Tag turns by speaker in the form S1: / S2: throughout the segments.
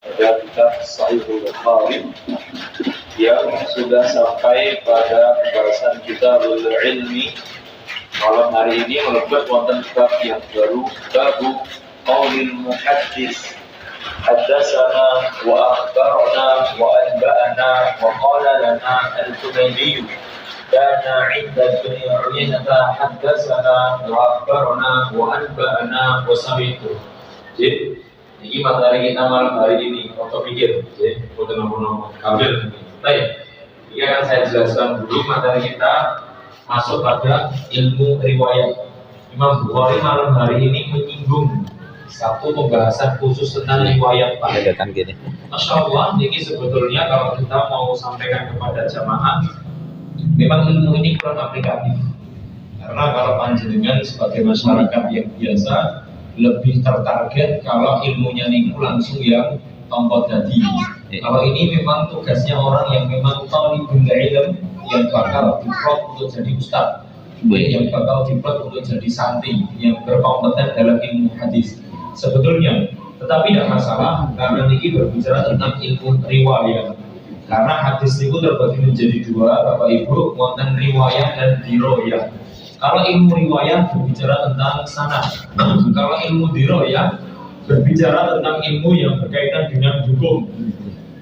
S1: pada kitab Sahihul Bukhari yang sudah sampai pada pembahasan Kitabul Ilmi. Malam hari ini melekat wonten bab yang baru, babu qaulil muhaddits haddatsana wa akhbarana wa anba'ana wa qala lana al-Tumaymi kana 'inda dunya uyanata haddatsana wa akhbarana wa anba'ana wa sami'tu. Jadi ini materi kita malam hari ini untuk pikir, jadi untuk nomor kambil. Baik, ini akan saya jelaskan dulu materi kita masuk pada ilmu riwayat. Imam Bukhari malam hari ini menyinggung satu pembahasan khusus tentang riwayat Pak. Masya Allah, ini sebetulnya kalau kita mau sampaikan kepada jamaah, memang ilmu ini kurang aplikatif. Karena kalau panjenengan sebagai masyarakat yang biasa lebih tertarget kalau ilmunya niku langsung yang tombol tadi. Kalau ini memang tugasnya orang yang memang talibul ilm, yang bakal diplot untuk jadi ustaz, yang bakal diplot untuk jadi santri, yang berkompeten dalam ilmu hadis. Sebetulnya, tetapi tidak masalah karena ini berbicara tentang ilmu riwayat. Karena hadis itu terbagi menjadi dua, Bapak Ibu, wonten riwayat dan diroyah. Kalau ilmu riwayat berbicara tentang sanad, kalau ilmu diroyah berbicara tentang ilmu yang berkaitan dengan hukum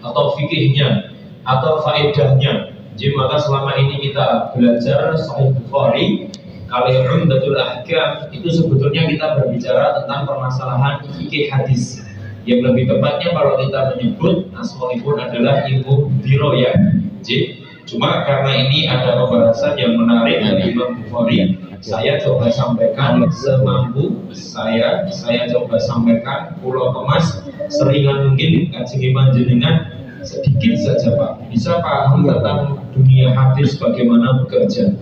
S1: atau fikihnya atau faedahnya. Jadi maka selama ini kita belajar Sahih Bukhari, kalau Umdatul Ahkam itu sebetulnya kita berbicara tentang permasalahan fikih hadis. Yang lebih tepatnya kalau kita menyebut asmaul adalah ilmu diroyah. Jadi cuma karena ini ada pembahasan yang menarik dari Imam Bukhari, saya coba sampaikan semampu saya coba sampaikan pulau kemas seringan mungkin kajian panjenengan sedikit saja Pak, bisa paham tentang dunia hadis bagaimana bekerja,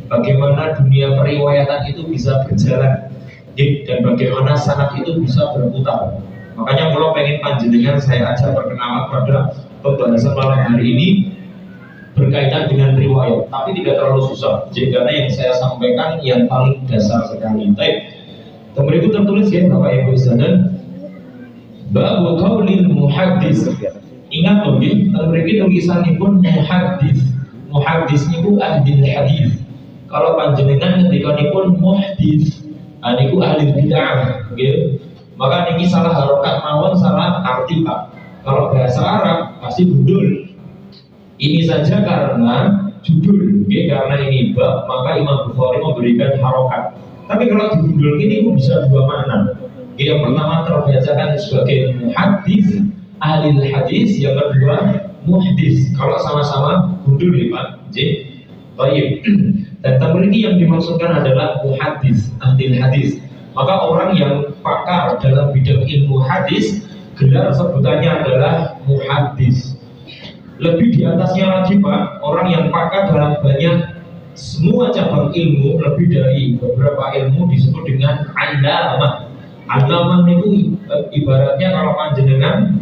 S1: bagaimana dunia periwayatan itu bisa berjalan, dan bagaimana sanad itu bisa berputar. Makanya kalau pengen panjenengan saya ajak perkenalan pada pembahasan malam hari ini berkaitan dengan riwayat, tapi tidak terlalu susah. Jadi karena yang saya sampaikan yang paling dasar sekali. Baik, berikut tertulis ya Bapak Ibu sekalian, babu qaulil muhaddits. Ingat loh, berikut tulisanipun muhaddits. Muhaddits niku ahli hadis. Kalau panjenengan ngendikanipun muhdits, niku ahli bid'ah, nggih. Maka niki salah harokat mawon salah arti Pak. Kalau bahasa Arab pasti gundul. Ini saja karena judul, karena ini bab, maka Imam Bukhari memberikan harokat. Tapi kalau digundul ini bisa dua makna. Yang pertama terbacakan sebagai muhaddits, ahli hadis, yang kedua muhdits. Kalau sama-sama gundul ya Pak. Baik. Dan terlebih yang dimaksudkan adalah muhaddits, ahli hadis. Maka orang yang pakar dalam bidang ilmu hadis, gelar sebutannya adalah muhaddits. Lebih di atasnya lagi Pak, orang yang pakar dalam banyak semua cabang ilmu, lebih dari beberapa ilmu disebut dengan alamah. Alamah itu ibaratnya kalau panjenengan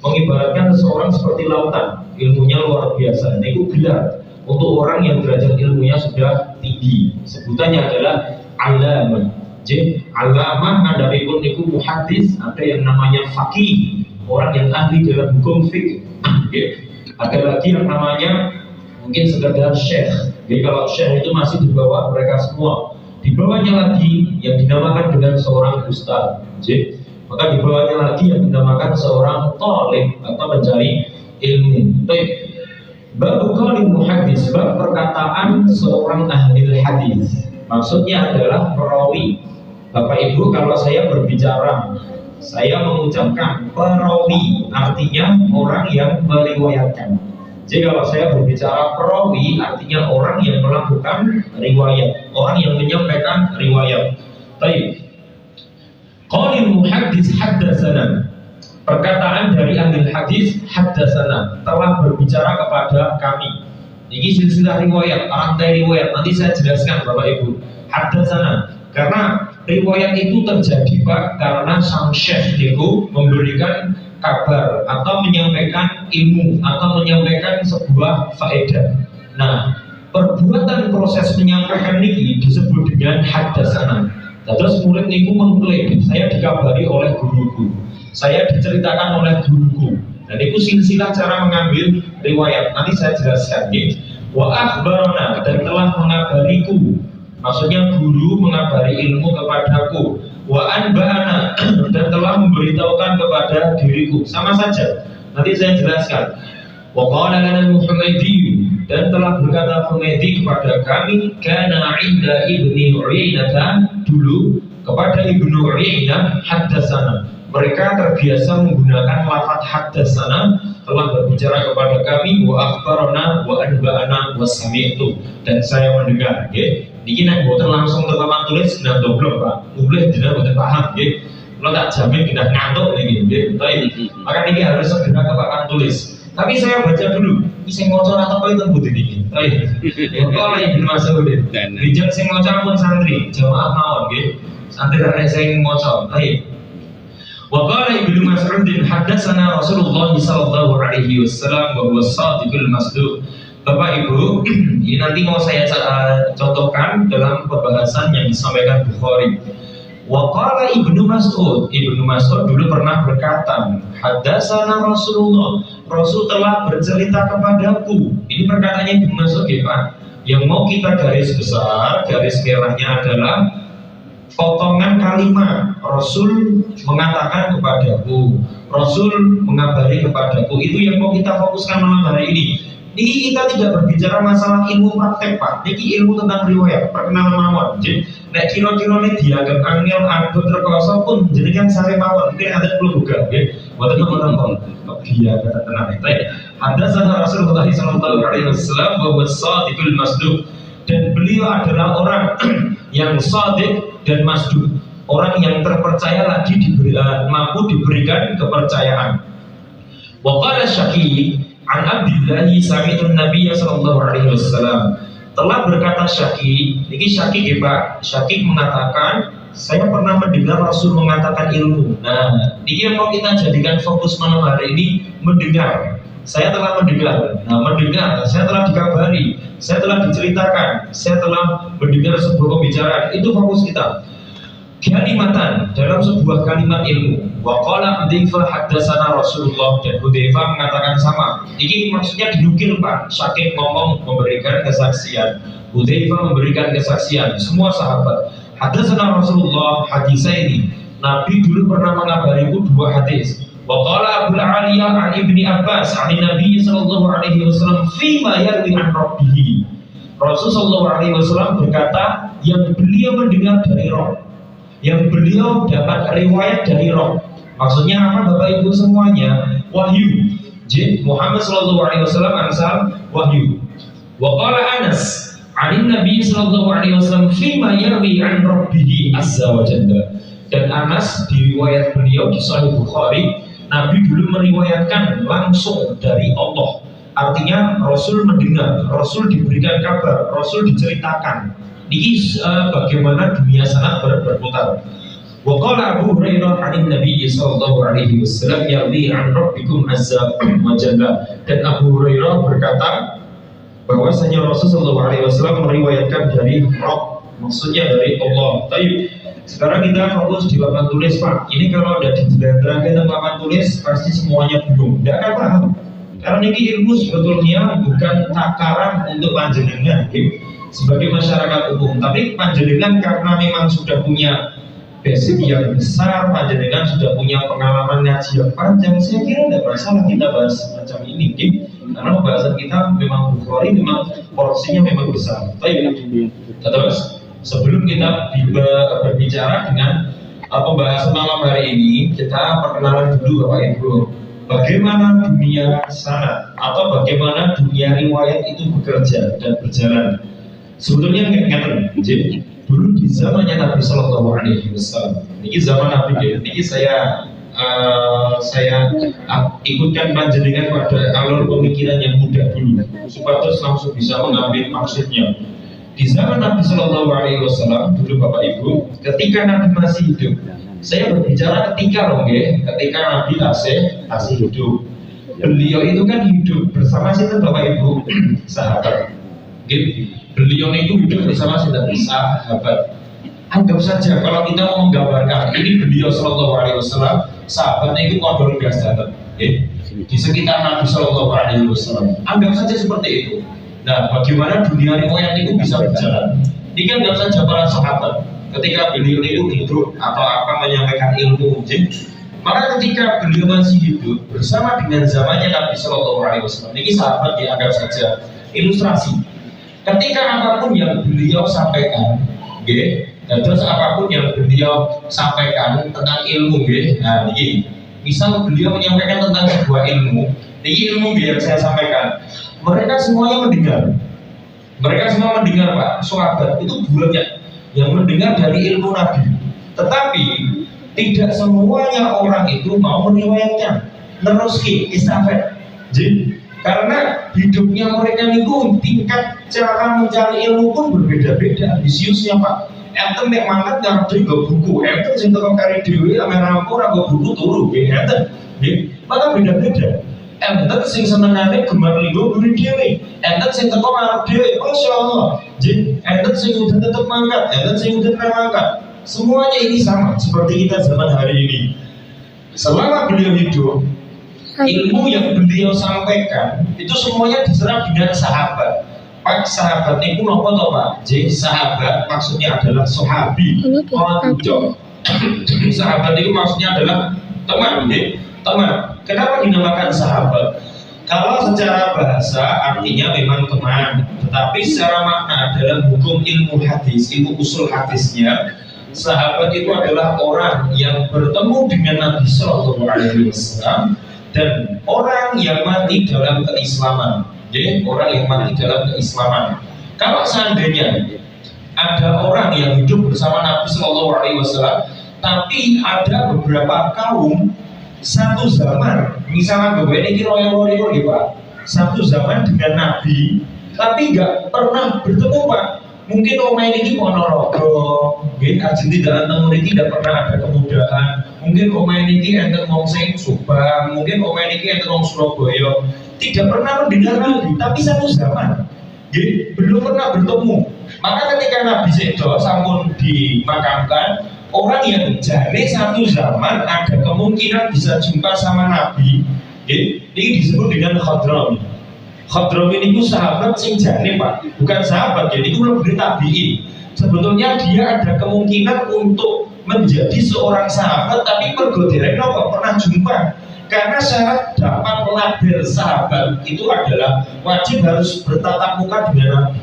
S1: mengibaratkan seseorang seperti lautan, ilmunya luar biasa. Itu gelar untuk orang yang derajat ilmunya sudah tinggi. Sebutannya adalah alamah. Alamah ada pun niku muhaddits, ada yang namanya faqih, orang yang ahli dalam hukum fikih. Ada lagi yang namanya mungkin sekedar syekh. Jadi kalau syekh itu masih di bawah mereka semua. Di bawahnya lagi yang dinamakan dengan seorang ustaz. Maka di bawahnya lagi yang dinamakan seorang talib atau mencari ilmu. Baik. Bab qaulil muhaddits, bab perkataan seorang ahli hadis. Maksudnya adalah perawi. Bapak Ibu, kalau saya berbicara, saya mengucapkan perawi, artinya orang yang meriwayatkan. Jadi kalau saya berbicara perawi, artinya orang yang melakukan riwayat, orang yang menyampaikan riwayat. Baik. Qaulil muhaddits haddatsana. Perkataan dari ahli hadis haddatsana, telah berbicara kepada kami. Ini silsilah riwayat, rantai riwayat. Nanti saya jelaskan Bapak Ibu. Haddatsana. Karena riwayat itu terjadi Pak karena sang syekh itu memberikan kabar atau menyampaikan ilmu atau menyampaikan sebuah faedah. Nah, perbuatan proses menyampaikan ini disebut dengan haddatsana. Terus murid niku mengklaim, saya dikabari oleh guruku.
S2: saya diceritakan oleh guruku. Dan itu silsilah cara mengambil riwayat. Nanti saya jelaskan. Wa akhbarana, dan telah mengabariku. Maksudnya guru mengabari ilmu kepadaku. Wa anba'ana, dan telah memberitahukan kepada diriku. Sama saja. Nanti saya jelaskan. Wa qala lana al-Humaydi, dan telah berkata Humaydi kepada kami, kana 'inda Ibni Uyainah, dulu kepada Ibnu Uyainah haddatsana. Mereka terbiasa menggunakan lafaz haddatsana, telah berbicara kepada kami, wa akhbarana wa anba'ana wa sami'tu, dan saya mendengar. Nggih. Niki nek mboten langsung teman tulis sudah doblok, Pak. Nulis jenengan mboten paham nggih. Kalau tak jamin tidak ngantuk niki nggih. Maka niki harus segera ke papan tulis. Tapi saya baca dulu. Sing maca atau apa itu mboten niki. Kalau Ibnu Mas'ud, bijak sing maca pun santri, jamaah mawon nggih. Santri arek sing maca. Wa qala Ibnu Mas'ud haddatsana Rasulullah sallallahu alaihi wasallam wa huwa as-sadiqul masduq. Bapak Ibu, ini nanti mau saya contohkan dalam pembahasan yang disampaikan Bukhari. Wa qala Ibnu Mas'ud dulu pernah berkata, haddatsana Rasulullah, Rasul telah bercerita kepadaku. Ini perkataannya Ibnu Mas'ud ya Pak. Yang mau kita garis besar, garis merahnya adalah potongan kalimat Rasul mengatakan kepadaku, Rasul mengabari kepadaku. Itu yang mau kita fokuskan malam hari ini. Ini kita tidak berbicara masalah ilmu praktek Pak. Ini ilmu tentang riwayat, perkenalan mawon. Jadi, nek kira-kira ini dianggap angel, anggur terkoso pun, jadi kan sare mawon. Mungkin ada perlu juga, ya. Buat teman-teman, dia kata tenang. Ada sana Rasulullah sallallahu alaihi wasallam bahwa shadiqul masduq, dan beliau adalah orang yang shadiq dan masduq, orang yang terpercaya lagi mampu diberikan kepercayaan. Wa qala Syaqi an Abdillah sami'tu Nabi sallallahu alaihi wasallam, telah berkata Syaqi, ini Syaqi ya Pak. Syaqi mengatakan, saya pernah mendengar Rasul mengatakan ilmu. Nah, ini yang mau kita jadikan fokus malam hari ini, mendengar. Saya telah mendengar. Nah, mendengar, saya telah dikabari, saya telah diceritakan, saya telah mendengar sebuah pembicaraan. Itu fokus kita. Kalimatan, dalam sebuah kalimat ilmu. Wa qala Hudzaifah haddatsana Rasulullah, dan Hudzaifah mengatakan sama. Ini maksudnya dinukil Pak. Syaqi ngomong memberikan kesaksian, Hudzaifah memberikan kesaksian, semua sahabat. Haddatsana Rasulullah, hadisnya ini Nabi dulu pernah mengabariku dua hadis. Wa qala Abu Aliyah an Ibni Abbas an Nabi sallallahu alaihi wasallam fi ma yarwi an rabbih. Rasul sallallahu alaihi wasallam berkata yang beliau mendengar dari Rabb, yang beliau dapat riwayat dari Rabb. Maksudnya apa Bapak Ibu semuanya? Wahyu. Jadi Muhammad sallallahu alaihi wasallam ansal wahyu. Wa qala Anas an Nabi sallallahu alaihi wasallam fi ma yarwi an rabbih azza wa jalla. Dan Anas di riwayat beliau di Sahih Bukhari, Nabi dulu meriwayatkan langsung dari Allah. Artinya Rasul mendengar, Rasul diberikan kabar, Rasul diceritakan. Ini bagaimana dunia sangat berputar. Wa qala Abu Hurairah 'an Nabi sallallahu alaihi wasallam yarwi 'an rabbikum azza wa jalla. Dan Abu Hurairah berkata bahwasanya Rasul sallallahu alaihi wasallam meriwayatkan dari Rabb, maksudnya dari Allah. Tapi sekarang kita fokus di papan tulis Pak. Ini kalau ada dijelaskan tentang papan tulis pasti semuanya bingung, tidak akan paham. Karena ini ilmu sebetulnya bukan takaran untuk panjenengan sebagai masyarakat umum, tapi panjenengan karena memang sudah punya basic yang besar, panjenengan sudah punya pengalaman ngaji yang panjang, saya kira tidak masalah kita bahas macam ini, karena pembahasan kita memang Bukhari, memang porsinya memang besar. Terus sebelum kita berbicara dengan pembahasan malam hari ini, kita perkenalan dulu Bapak Ibu. Bagaimana dunia sanad atau bagaimana dunia riwayat itu bekerja dan berjalan. Sebetulnya nggak jadi dulu di zamannya Nabi Sallallahu Alaihi Wasallam. Ini zaman Nabi, ini saya ikutkan panjenengan pada alur pemikiran yang mudah dulu, supaya terus langsung bisa mengambil maksudnya. Di zaman Nabi Sallallahu Alaihi Wasallam dulu Bapak Ibu, ketika Nabi masih hidup, saya berbicara ketika ketika Nabi masih hidup. Beliau itu kan hidup bersama sinten Bapak Ibu sahabat. Beliau itu hidup bersama sinten sahabat. Anggap saja kalau kita mau menggambarkan ini beliau Shallallahu Alaihi Wasallam, sahabatnya itu kodol gas datang, di sekitar Nabi Shallallahu Alaihi Wasallam. Anggap saja seperti itu. Nah, bagaimana dunia riwayat itu bisa berjalan? Ini kan anggap saja para sahabat ketika beliau itu hidup atau apa menyampaikan ilmu, maka ketika beliau masih hidup bersama dengan zamannya Nabi Shallallahu Alaihi Wasallam, ini sahabat dianggap saja ilustrasi. Ketika apapun yang beliau sampaikan, dan terus apapun yang beliau sampaikan tentang ilmu, nah ini misal beliau menyampaikan tentang sebuah ilmu, ini ilmu yang saya sampaikan, mereka semuanya mendengar. Mereka semua mendengar, Pak. Sahabat itu banyak yang mendengar dari ilmu Nabi. Tetapi tidak semuanya orang itu mau meriwayatkan, meneruski istafet. Jadi karena hidupnya mereka itu tingkat cara mencari ilmu pun berbeda-beda, ambisiusnya, Pak. Enten nek mangkat ngarep dhewe buku, enten sing teko kari dhewe ame rampur nggo buku turu, enten. Maka beda-beda. Enten sing senengane gemar linggo buri dhewe, enten sing teko ngarep dhewe, masyaallah. Enten sing udah tetep mangkat, enten sing udah mangkat. Semuanya ini sama seperti kita zaman hari ini. Selama beliau hidup, ilmu yang beliau sampaikan itu semuanya diserap dengan sahabat. Pak, sahabat itu nopo toh, Pak? Jadi sahabat maksudnya adalah sahabi. Sahabat itu maksudnya adalah teman, teman. Kenapa dinamakan sahabat? Kalau secara bahasa artinya memang teman, tetapi secara makna dalam hukum ilmu hadis, ilmu usul hadisnya, sahabat itu adalah orang yang bertemu dengan Nabi Shallallahu Alaihi Wasallam dan orang yang mati dalam keislaman. Jadi orang yang mati dalam keislaman. Kalau seandainya ada orang yang hidup bersama Nabi Shallallahu Alaihi Wasallam, tapi ada beberapa kaum satu zaman, misalnya gue ini kira-kira Pak, satu zaman dengan Nabi, tapi nggak pernah bertemu, Pak. Mungkin omah ini Ponorogo, Ajeng tidak anteng ini tidak pernah ada kemudahan. Mungkin omah ini enten wong sing Subang, mungkin omah ini enten wong Surabaya. Tidak pernah mendengar Nabi, tapi satu zaman, belum pernah bertemu. Maka ketika Nabi Sedo sampun dimakamkan, orang yang jane satu zaman ada kemungkinan bisa jumpa sama Nabi, ini disebut dengan Khadrami. Khadrami ini sahabat sing jane, Pak, bukan sahabat, jadi itu lebih tabiin. Sebetulnya dia ada kemungkinan untuk menjadi seorang sahabat, tapi mergo dereng napa pernah jumpa. Karena syarat dapat label sahabat itu adalah wajib harus bertatap muka dengan Nabi.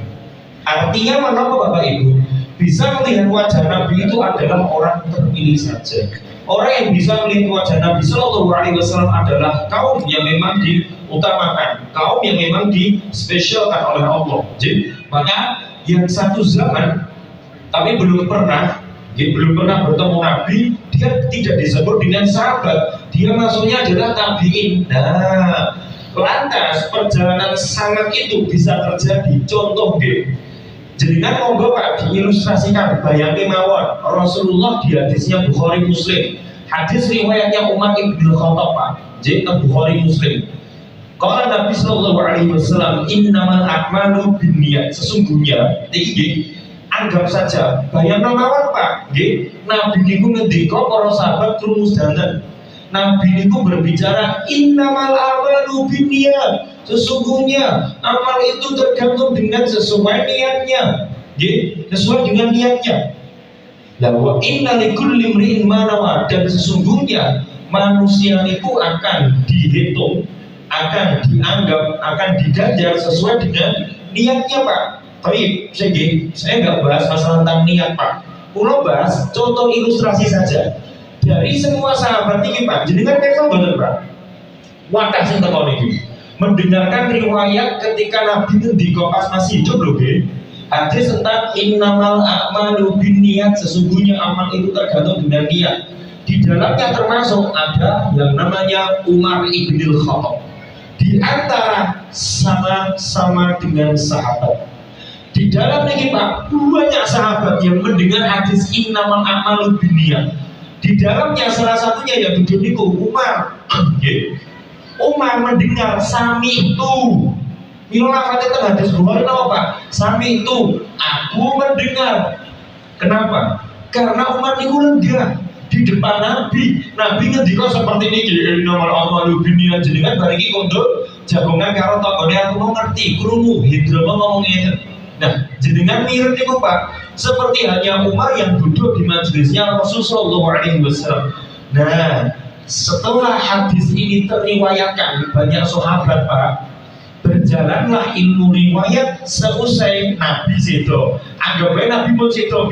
S2: Artinya mengapa Bapak Ibu? Bisa melihat wajah Nabi itu adalah orang terpilih saja. Orang yang bisa melihat wajah Nabi Shallallahu Alaihi Wasallam adalah kaum yang memang diutamakan, kaum yang memang dispesialkan oleh Allah. Jadi maka yang satu zaman tapi belum pernah bertemu Nabi, dia tidak disebut dengan sahabat, dia maksudnya adalah tabiin. Nah, lantas perjalanan sangat itu bisa terjadi. Contoh jadi kan monggo Pak diilustrasikan, bayangin mawon Rasulullah di hadisnya Bukhari Muslim, hadis riwayatnya Umar ibn Khattab, Pak, jadi Bukhari Muslim. Kalau Nabi Sallallahu Alaihi Wasallam innamal a'malu binniyat, sesungguhnya anggap saja bayangno mawon Pak, Nabi niku ngendika para sahabat krungu danten. Nabi niku berbicara innamal a'malu binniyat, sesungguhnya amal itu tergantung dengan sesuai niatnya, sesuai dengan niatnya. Wa inna likulli imri'in ma nawa, dan sesungguhnya manusia itu akan dihitung, akan dianggap, akan diganjar sesuai dengan niatnya, Pak. Tapi saya nggak bahas masalah tentang niat, Pak. Pulau bahas contoh ilustrasi saja. Dari semua sahabat ini, Pak, jenengan kan bener, Pak. Wadah sing teko niki. Mendengarkan riwayat ketika Nabi ngendika pas masih hidup loh, hadis tentang innamal a'malu binniyat, sesungguhnya amal itu tergantung dengan niat. Di dalamnya termasuk ada yang namanya Umar ibn Khattab. Di antara sama dengan sahabat. Di dalam ini Pak, banyak sahabat yang mendengar hadis innamal a'malu binniyat. Di dalamnya salah satunya yang duduk niku Umar. Umar mendengar sami itu. Mila lafadznya tentang hadis Bukhari apa Pak? Sami itu, aku mendengar. Kenapa? Karena Umar niku lenggah di depan Nabi. Nabi ngendika seperti ini, nomor amalu binian jenengan bariki kondo jagongan karo tanggane aku mau ngerti krungu Hidromo ngomong ngeten. Nah, jenengan mirip niku Pak, seperti hanya Umar yang duduk di majelisnya Rasulullah SAW. Nah, setelah hadis ini teriwayatkan banyak sahabat Pak, berjalanlah ilmu riwayat seusai Nabi sedo. Anggap aja Nabi pun sedo,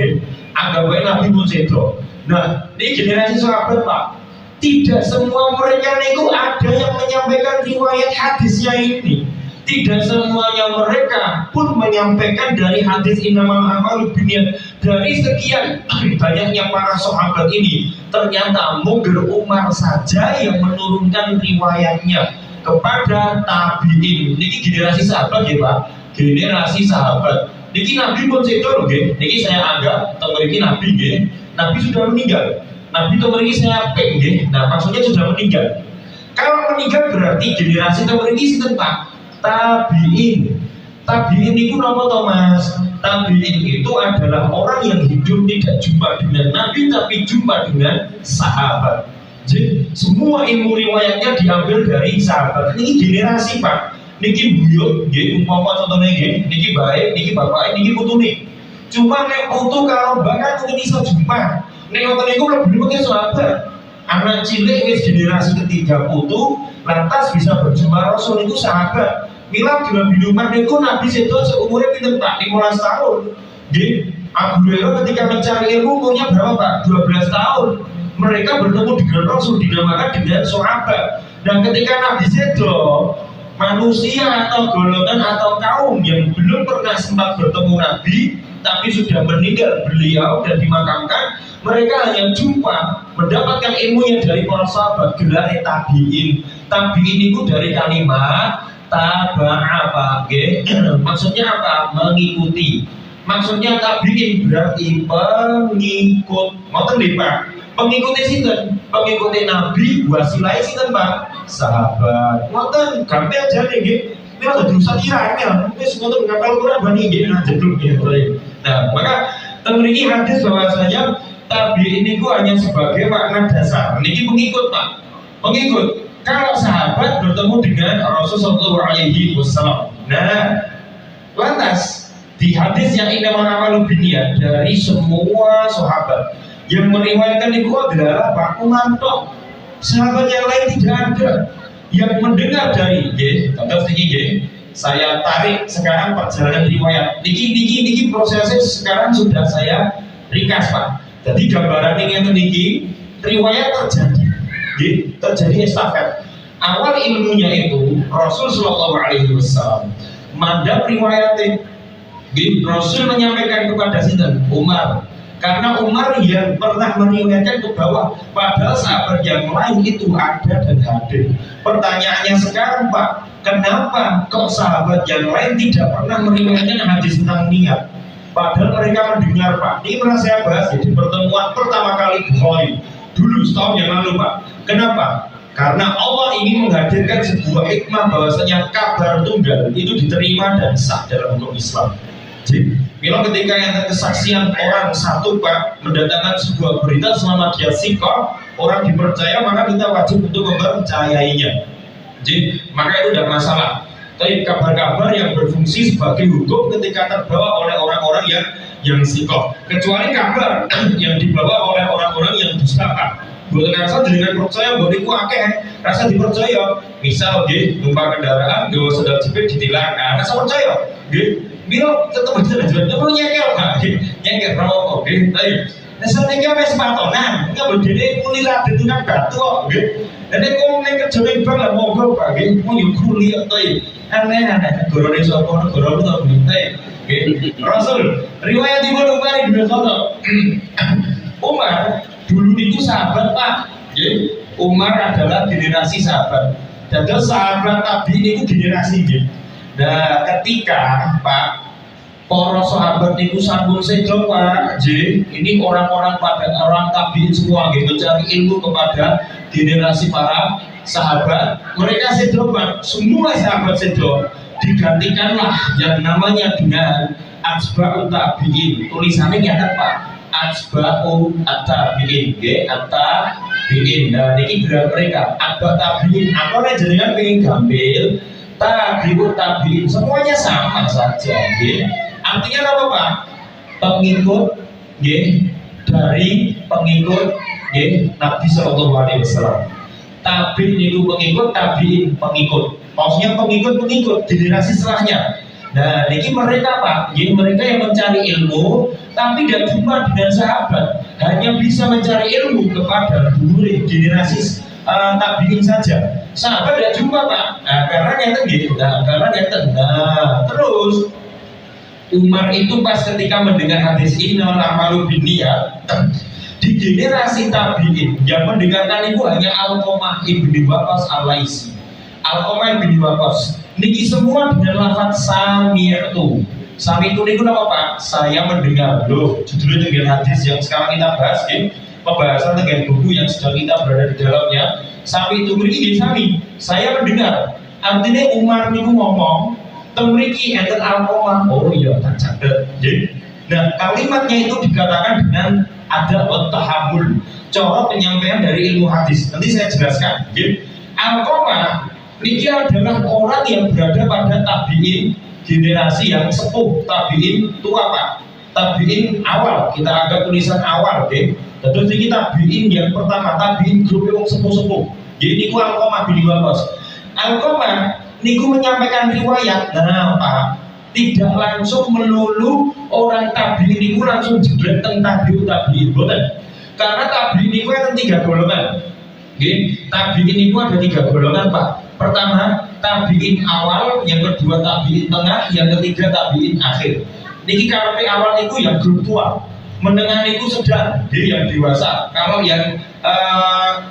S2: anggap aja Nabi pun sedo. Nah, ini generasi sahabat Pak, tidak semua mereka itu ada yang menyampaikan riwayat hadisnya ini. Tidak semuanya mereka pun menyampaikan dari hadis innamal a'malu binniyat. Dari sekian banyaknya para sahabat ini, ternyata mungkin Umar saja yang menurunkan riwayatnya kepada tabi'in. Niki generasi sahabat ya Pak, generasi sahabat. Niki Nabi pun sedo loh, niki saya anggap temeriki Nabi, Nabi sudah meninggal. Nabi temeriki saya peng, nah maksudnya sudah meninggal. Kalau meninggal berarti generasi temeriki sinten Pak? Tabi'in. Tabi'in itu apa Thomas? Tabi'in itu adalah orang yang hidup tidak jumpa dengan Nabi tapi jumpa dengan sahabat. Jadi semua ilmu riwayatnya diambil dari sahabat. Ini generasi Pak. Niki buyut, umpama contohnya niki baik, niki bapak, niki putune. Cuma nek putu kalau bahkan mungkin bisa jumpa. Nek ngoten niku lebih mungkin sahabat. Anak cilik wis generasi ketiga putu, lantas bisa berjumpa Rasul itu sahabat. Mila di Nabi Umar niku Nabi sedo seumurnya pinten Pak? 15 tahun. Nggih, Abu Hurairah ketika mencari ilmu umurnya berapa Pak? 12 tahun. Mereka bertemu dengan Rasul dinamakan dengan sahabat. Dan ketika Nabi sedo, manusia atau golongan atau kaum yang belum pernah sempat bertemu Nabi tapi sudah meninggal beliau dan dimakamkan, mereka hanya jumpa mendapatkan ilmunya dari para sahabat. Gelar tabi'in. Tabi'in itu dari kalimat taba'a Pak, maksudnya apa? Mengikuti. Maksudnya tabi'in berarti pengikut. Ngoten nggih Pak. Pengikuti sinten? Pengikuti Nabi, wasilai sinten Pak? Sahabat. Ngoten gampang aja nggih. Ini ada dosa kiranya. Wis ngoten ngapal Quran bani nggih jeduk nggih. Nah, maka mriki hadis bahwasanya tabi'in itu hanya sebagai makna dasar. Niki pengikut Pak. Pengikut. Kalau sahabat bertemu dengan Rasulullah SAW. Nah, lantas di hadis yang innamal a'malu binniyat dari semua sahabat yang meriwayatkan itu adalah Pak Umar tok. Sahabat yang lain tidak ada yang mendengar dari contoh niki saya tarik sekarang perjalanan riwayat. Niki prosesnya sekarang sudah saya ringkas Pak. Jadi gambaran niki riwayat terjadi estafet. Awal ilmunya itu Rasul Shallallahu Alaihi Wasallam mandap riwayatnya. Rasul menyampaikan kepada sinten Umar, karena Umar yang pernah meriwayatkan ke bawah, padahal sahabat yang lain itu ada dan hadir. Pertanyaannya sekarang Pak, kenapa kok sahabat yang lain tidak pernah meriwayatkan hadis tentang niat? Padahal mereka mendengar Pak. Ini pernah saya bahas di pertemuan pertama kali Bukhari dulu setahun yang lalu Pak. Kenapa? Karena Allah ingin menghadirkan sebuah hikmah bahwasanya kabar tunggal itu diterima dan sah dalam hukum Islam. Jadi, bila ketika yang kesaksian orang satu Pak mendatangkan sebuah berita selama dia sikoh, orang dipercaya, maka kita wajib untuk mempercayainya. Jadi, maka itu tidak masalah. Tapi kabar-kabar yang berfungsi sebagai hukum ketika terbawa oleh orang-orang yang sikoh, kecuali kabar yang dibawa oleh orang-orang yang dusta. Bukan rasa dengan percaya bahwa itu akeh, rasa dipercaya. Misal numpak kendaraan, gak sedang jepit ditilang, rasa percaya. Bila tetap berjalan itu perlu nyekel, nyekel rokok. Tapi rasa nyekel mes patonan, nggak berdiri kuliah di tengah batu. Dan kau naik kejawen banget mau gue pagi, mau yuk kuliah tuh. Aneh-aneh, gorone sopo, gorone tuh minta. Rasul, riwayat ibu Umar ibn Khattab. Umar dulu itu sahabat Pak. Umar adalah generasi sahabat. Dan sahabat Nabi itu generasi gitu. Nah, ketika Pak para sahabat itu sambung sedo Pak, ini orang-orang pada orang tabiin semua gitu cari ilmu kepada generasi para sahabat. Mereka sedo Pak, semua sahabat sedo. Digantikanlah yang namanya dengan atba'ut tabiin. Tulisannya nyata Pak, atba'u at-tabi'in, nggih, at-tabi'in. Nah niki gerak mereka atba tabi'in. Apa nek jenengan pengen gampil, tabi'ut tabi'in semuanya sama saja, nggih. Artinya apa Pak? Pengikut, nggih, dari pengikut, nggih, Nabi sallallahu alaihi wasallam. Tabi niku pengikut, tabi'in pengikut. Maksudnya pengikut-pengikut generasi setelahnya. Nah, ini mereka Pak, jadi mereka yang mencari ilmu, tapi tidak cuma dengan sahabat, hanya bisa mencari ilmu kepada guru generasi tabiin saja. Sahabat tidak jumpa Pak, nah karena nyata gitu, nah terus Umar itu pas ketika mendengar hadis ini amalu binniyat, di generasi tabiin yang mendengarkan itu hanya Alqamah ibni Waqqas al-Laisi. Alqamah ibni Waqqas niki semua dengan lafaz sami'tu. Sami'tu niku apa Pak? Saya mendengar. Loh, judulnya dengan hadis yang sekarang kita bahas, pembahasan dengan buku yang sedang kita berada di dalamnya. Sami'tu mriki sami. Saya mendengar. Artinya Umar niku ngomong, "Temriki enten Alqamah." Oh iya, tak catet. Nah, kalimatnya itu dikatakan dengan ada tahammul, cara penyampaian dari ilmu hadis. Nanti saya jelaskan. Alqamah niki adalah orang yang berada pada tabiin generasi yang sepuh, tabiin tua Pak, tabiin awal, kita agak tulisan awal, terus ini tabiin yang pertama, tabiin grup yang sepuh-sepuh. Jadi niku Alqamah bin Waqqas. Alqamah niku menyampaikan riwayat, nah Pak, tidak langsung melulu orang tabiin niku langsung jeblek teng tabiin, boten. Karena tabiin niku ada 3 golongan. Tabiin niku ada 3 golongan Pak. Pertama, tabiin awal, yang kedua tabiin tengah, yang ketiga tabiin akhir. Niki kalau awal itu yang grup tua, menengah itu sedang, yang dewasa. Kalau yang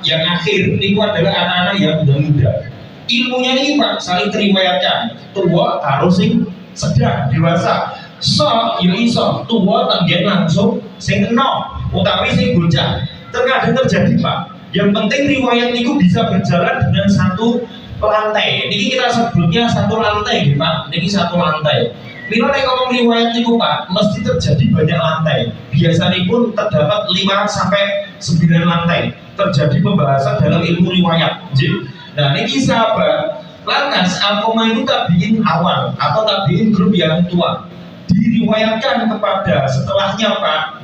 S2: akhir itu adalah anak-anak yang muda-muda. Ilmunya ini Pak saling teriwayatkan. Tua harus sing sedang, dewasa. So, ya iso, tua tanggen langsung sing enom, utawi sing bocah. Terkadang terjadi Pak. Yang penting riwayat itu bisa berjalan dengan satu lantai. Ini kita sebutnya satu lantai, Pak. Ini satu lantai. Mila nek ngomong riwayat niku Pak, mesti terjadi banyak lantai. Biasanya pun terdapat 5 sampai 9 lantai. Terjadi pembahasan dalam ilmu riwayat. Nah, ini sahabat, lantas Alqamah itu tabiin awal atau tabiin grup yang tua. Diriwayatkan kepada setelahnya Pak,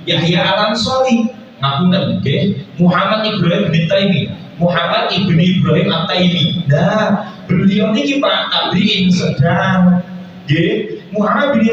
S2: Yahya al-Ansari, ngapunten, Muhammad Ibrahim bin Taimi. Muhammad ibni Ibrahim at-Taimi. Nah, beliau ini Pak tabiin sedang. Muhammad bin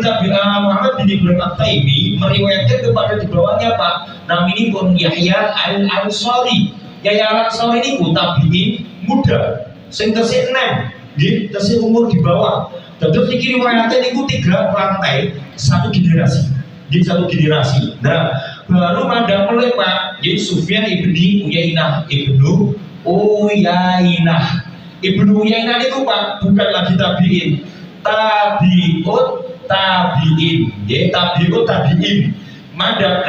S2: Ibrahim at-Taimi meriwayatkan kepada di bawahnya Pak, nama ini pun Yahya al-Ansari. Yahya al-Ansari ini pun tabiin muda, sing tesih 6, tesih umur di bawah. Terus ini riwayatnya itu 3 lantai, satu generasi. Jadi satu generasi. Nah, baru pada mulai Pak, jadi Sufyan ibni Uyainah itu Pak bukan lagi tabiin, tabiin. Madab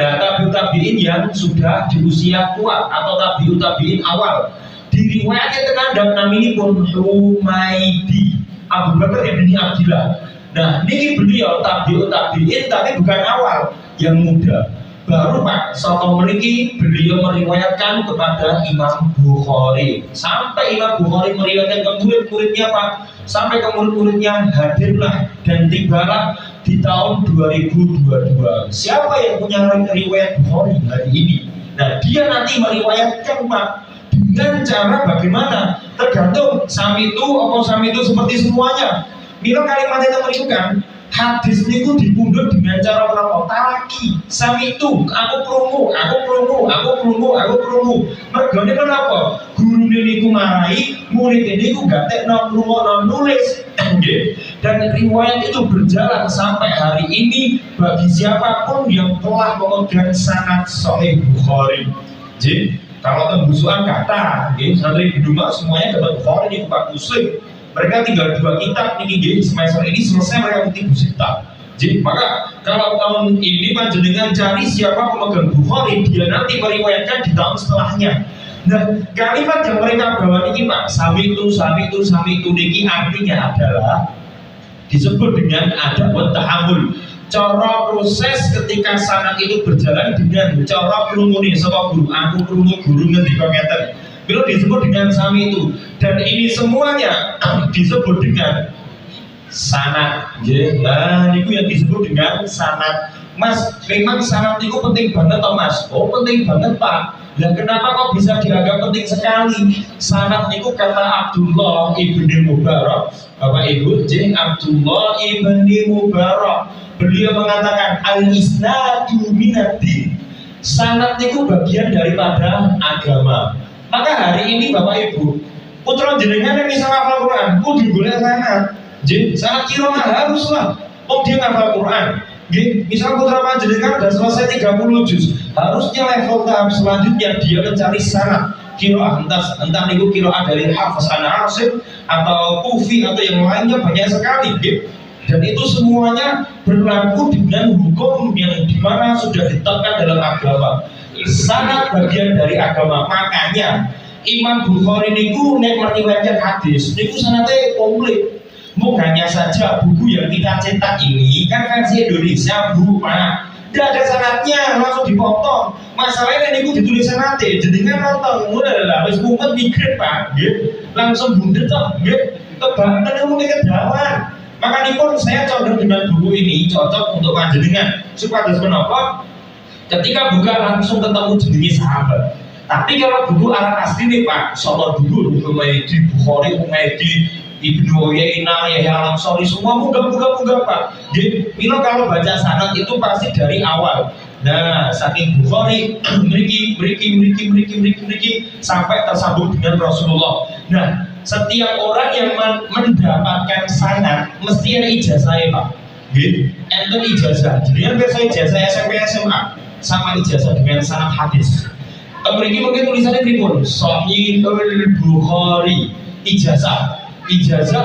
S2: tabiin yang sudah di usia tua atau tabiin awal. Diriwayatkan terkadang namanya pun Humaidi Abu Bakar ibni Abdillah. Nah, ini beliau tabiin tapi bukan awal, yang muda. Baru Pak, soal memiliki beliau meriwayatkan kepada Imam Bukhari. Sampai Imam Bukhari meriwayatkan ke murid-muridnya Pak, sampai ke murid-muridnya hadirlah dan tibalah di tahun 2022. Siapa yang punya riwayat Bukhari hari ini? Nah, dia nanti meriwayatkan Pak dengan cara bagaimana? Tergantung sami itu seperti semuanya. Mila kalimat yang menunjukkan hadis itu dipundhut dengan cara menapa? Talaki. Sami itu aku krungu. Mergane menapa? Gurune niku marai, murid niku gatekno krungono nulis. Dan riwayat itu berjalan sampai hari ini bagi siapapun yang telah memegang sanad Sahih Bukhari. Jadi kalau tembusuan kata, santri di rumah semuanya dapat Bukhari ini Pak Muslim. Mereka tinggal 2 kitab ini semester ini selesai mereka kutip kitab. Jadi maka kalau tahun ini panjenengan cari siapa pemegang Bukhari, dia nanti meriwayatkan di tahun setelahnya. Nah, kalimat yang mereka bawa ini Pak, sami itu niki artinya adalah disebut dengan adab wa tahammul. cara proses ketika sanad itu berjalan dengan cara krungune saka guru, aku krungu guru ngendika ngeten. Itu disebut dengan sami itu, dan ini semuanya disebut dengan sanad. Nah, itu yang disebut dengan sanad. Mas, memang sanad itu penting banget toh Mas? Oh, penting banget Pak. Dan kenapa kok bisa dianggap penting sekali? Sanad itu kata Abdullah ibni Mubarak, Bapak Ibu, Abdullah ibni Mubarak. Beliau mengatakan al-isnadu minad-din. Sanad itu bagian daripada agama. Maka hari ini Bapak Ibu, putra jenengan yang bisa hafal Quran, kudu golek sanad. Sanad qiraah haruslah. Oh, dia hafal Quran. Misal putra panjenengan sudah selesai 30 juz, harusnya level tahap selanjutnya dia mencari sanad qiraah, entah niku qiraah dari Hafiz an Asim atau Kufi atau yang lainnya, banyak sekali. Dan itu semuanya berlaku dengan hukum yang dimana sudah ditetapkan dalam agama. Sanad bagian dari agama. Makanya Imam Bukhari niku nek meriwayatkan hadis niku sanate komplit. Hanya saja buku yang kita cetak ini kan versi Indonesia Bu, Pak. Tidak ada sanadnya, langsung dipotong. Masalahnya ini ditulis sanadnya, jenengan nonton, udah lah, wis mumet mikir Pak, langsung bundet toh, kebangetan mungkin kedawan. Makanya pun saya condong dengan buku ini cocok untuk panjenengan supaya menapa ketika buka langsung ketemu jenenge sahabat. Tapi kalau buku Arab asli nih Pak, soal dulu di Bukhari, di Ibnu Uyainah, Yahya Al-Ansari, semua muga Pak. Jadi, Milo kalau baca sanad itu pasti dari awal. Nah, saking Bukhari, meriki sampai tersambung dengan Rasulullah. Nah, setiap orang yang mendapatkan sanad mesti ada ijazahnya Pak. Ente ijazah. Jadi kan biasa ijazah SMP SMA sama ijazah dengan sanad hadis. Meriki mungkin tulisannya pripun? Sahihul Bukhari, ijazah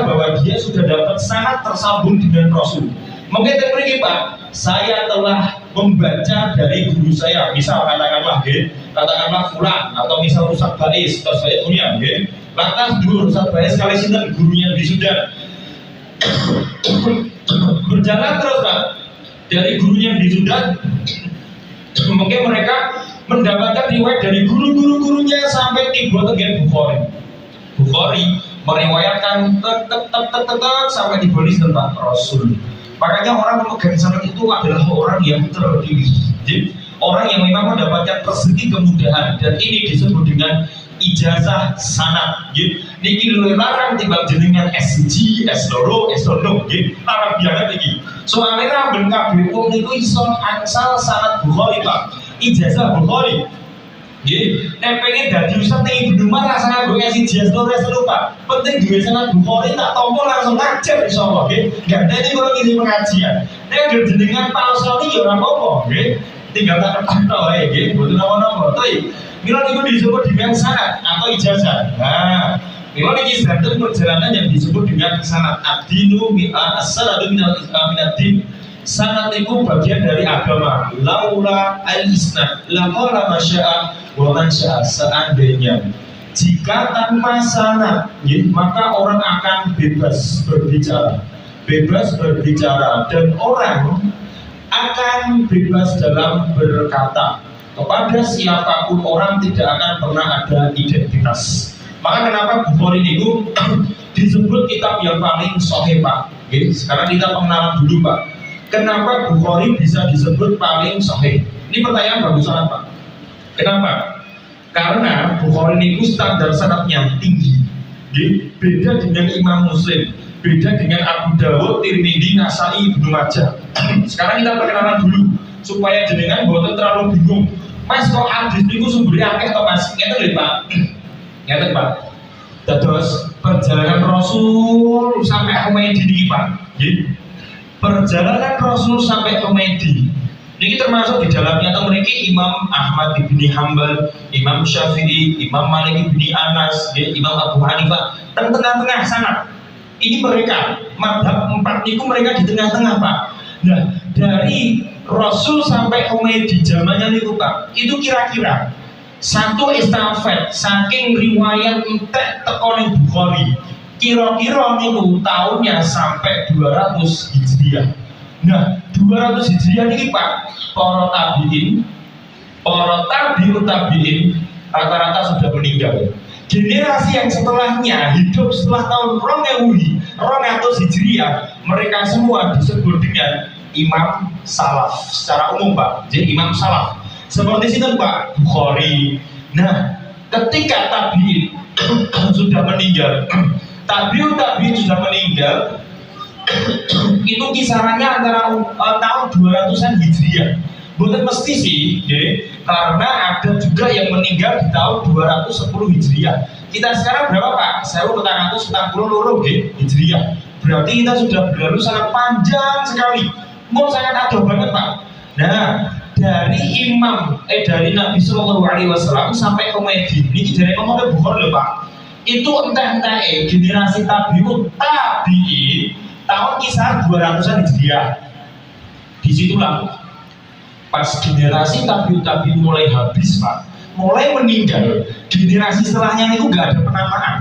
S2: bahwa dia sudah dapat sanad tersambung dengan Rasul. Mungkin terpergi Pak, saya telah membaca dari guru saya, misal katakanlah Fulan atau misal Ustaz Bais, atau saya punya, lantas dulu Ustaz Bais kali sinten gurunya di Sudan. Berjalan terus Pak, dari gurunya di Sudan, mungkin mereka mendapatkan riwayat dari guru-gurunya sampai tiba ke Bukhari meriwayatkan sampai dibolis tentang Rasul. Makanya orang memegang sanad itu adalah orang yang terpilih, orang yang memang mendapatkan rezeki kemudahan, dan ini disebut dengan ijazah sanad. Niki larang timbang jenengan S1, S2, S2, larang banget iki. Soalnya ramben kabeh wong niku iso angsal sanad Bukhari Pak, ijazah Bukhari. Nek pengen dadi ustaz ning Ibnu Umar rasane nggo ngasih ijazah terus Pak. Penting duwe sanad Bukhari tak tompo langsung ngajar insyaallah nggih. Gandene kula ngisi pengajian. Nek ada jenengan palsoni ya ora apa-apa nggih. Tinggal tak ketokno wae nggih, mboten napa-napa. Tapi mila niku disebut dengan sanad atau ijazah. Nah, mila niki sedang perjalanan yang disebut dengan sanad. Ad-dinu as-sanadu minad-din. Sanad itu bagian dari agama. Laula al-isnad laqala masya'a wa man sya'a. Seandainya jika tanpa sanad, maka orang akan bebas berbicara dan orang akan bebas dalam berkata. Kepada siapapun orang tidak akan pernah ada identitas. Maka kenapa Bukhari itu disebut kitab yang paling sahih Pak? Sekarang kita pengenalan dulu Pak. Kenapa Bukhari bisa disebut paling sahih? Ini pertanyaan bagus banget Pak. Kenapa? Karena Bukhari itu standar sanadnya tinggi. Beda dengan Imam Muslim, beda dengan Abu Dawud, Tirmidzi, Nasai, Ibnu Majah. Sekarang kita perkenalan dulu supaya jenengan boten terlalu bingung. Mas kok hadis niku sumbernya akeh to Mas? Ngeten lho Pak. Ngeten Pak. Terus perjalanan Rasul sampai Humaydi niki Pak. Perjalanan Rasul sampai Humaydi ini termasuk di dalamnya atau memiliki Imam Ahmad bin Hanbal, Imam Syafi'i, Imam Malik bin Anas, Imam Abu Hanifah, tengah-tengah sanad. Ini mereka mazhab 4 itu mereka di tengah-tengah Pak. Nah, dari Rasul sampai Humaydi zamannya itu Pak, itu kira-kira satu estafet saking riwayat entek tekoning Bukhari. Kira-kira niku tahunnya sampai 200 Hijriah. Nah, 200 Hijriah ini Pak, para tabiin, para tabiut tabiin rata-rata sudah meninggal. Generasi yang setelahnya hidup setelah tahun 200 Hijriah, mereka semua disebut dengan Imam Salaf secara umum Pak. Jadi Imam Salaf seperti itu Pak Bukhari. Nah, ketika tabiin sudah meninggal, tabiut sudah meninggal, itu kisarannya antara tahun 200-an Hijriah. Bukan mesti sih, karena ada juga yang meninggal di tahun 210 Hijriah. Kita sekarang berapa Pak? 1442 Hijriah. Berarti kita sudah berlalu sangat panjang sekali. Mau sangat ada banget Pak. Nah, dari Nabi Sallallahu Alaihi Wasallam sampai ke Madinah, ini dari ngomongnya Bukhari loh Pak. Itu entah generasi tabiin tahun kisar 200-an Hijriah. Disitulah pas generasi tabiin mulai habis Pak, mulai meninggal, generasi setelahnya itu nggak ada penamaan,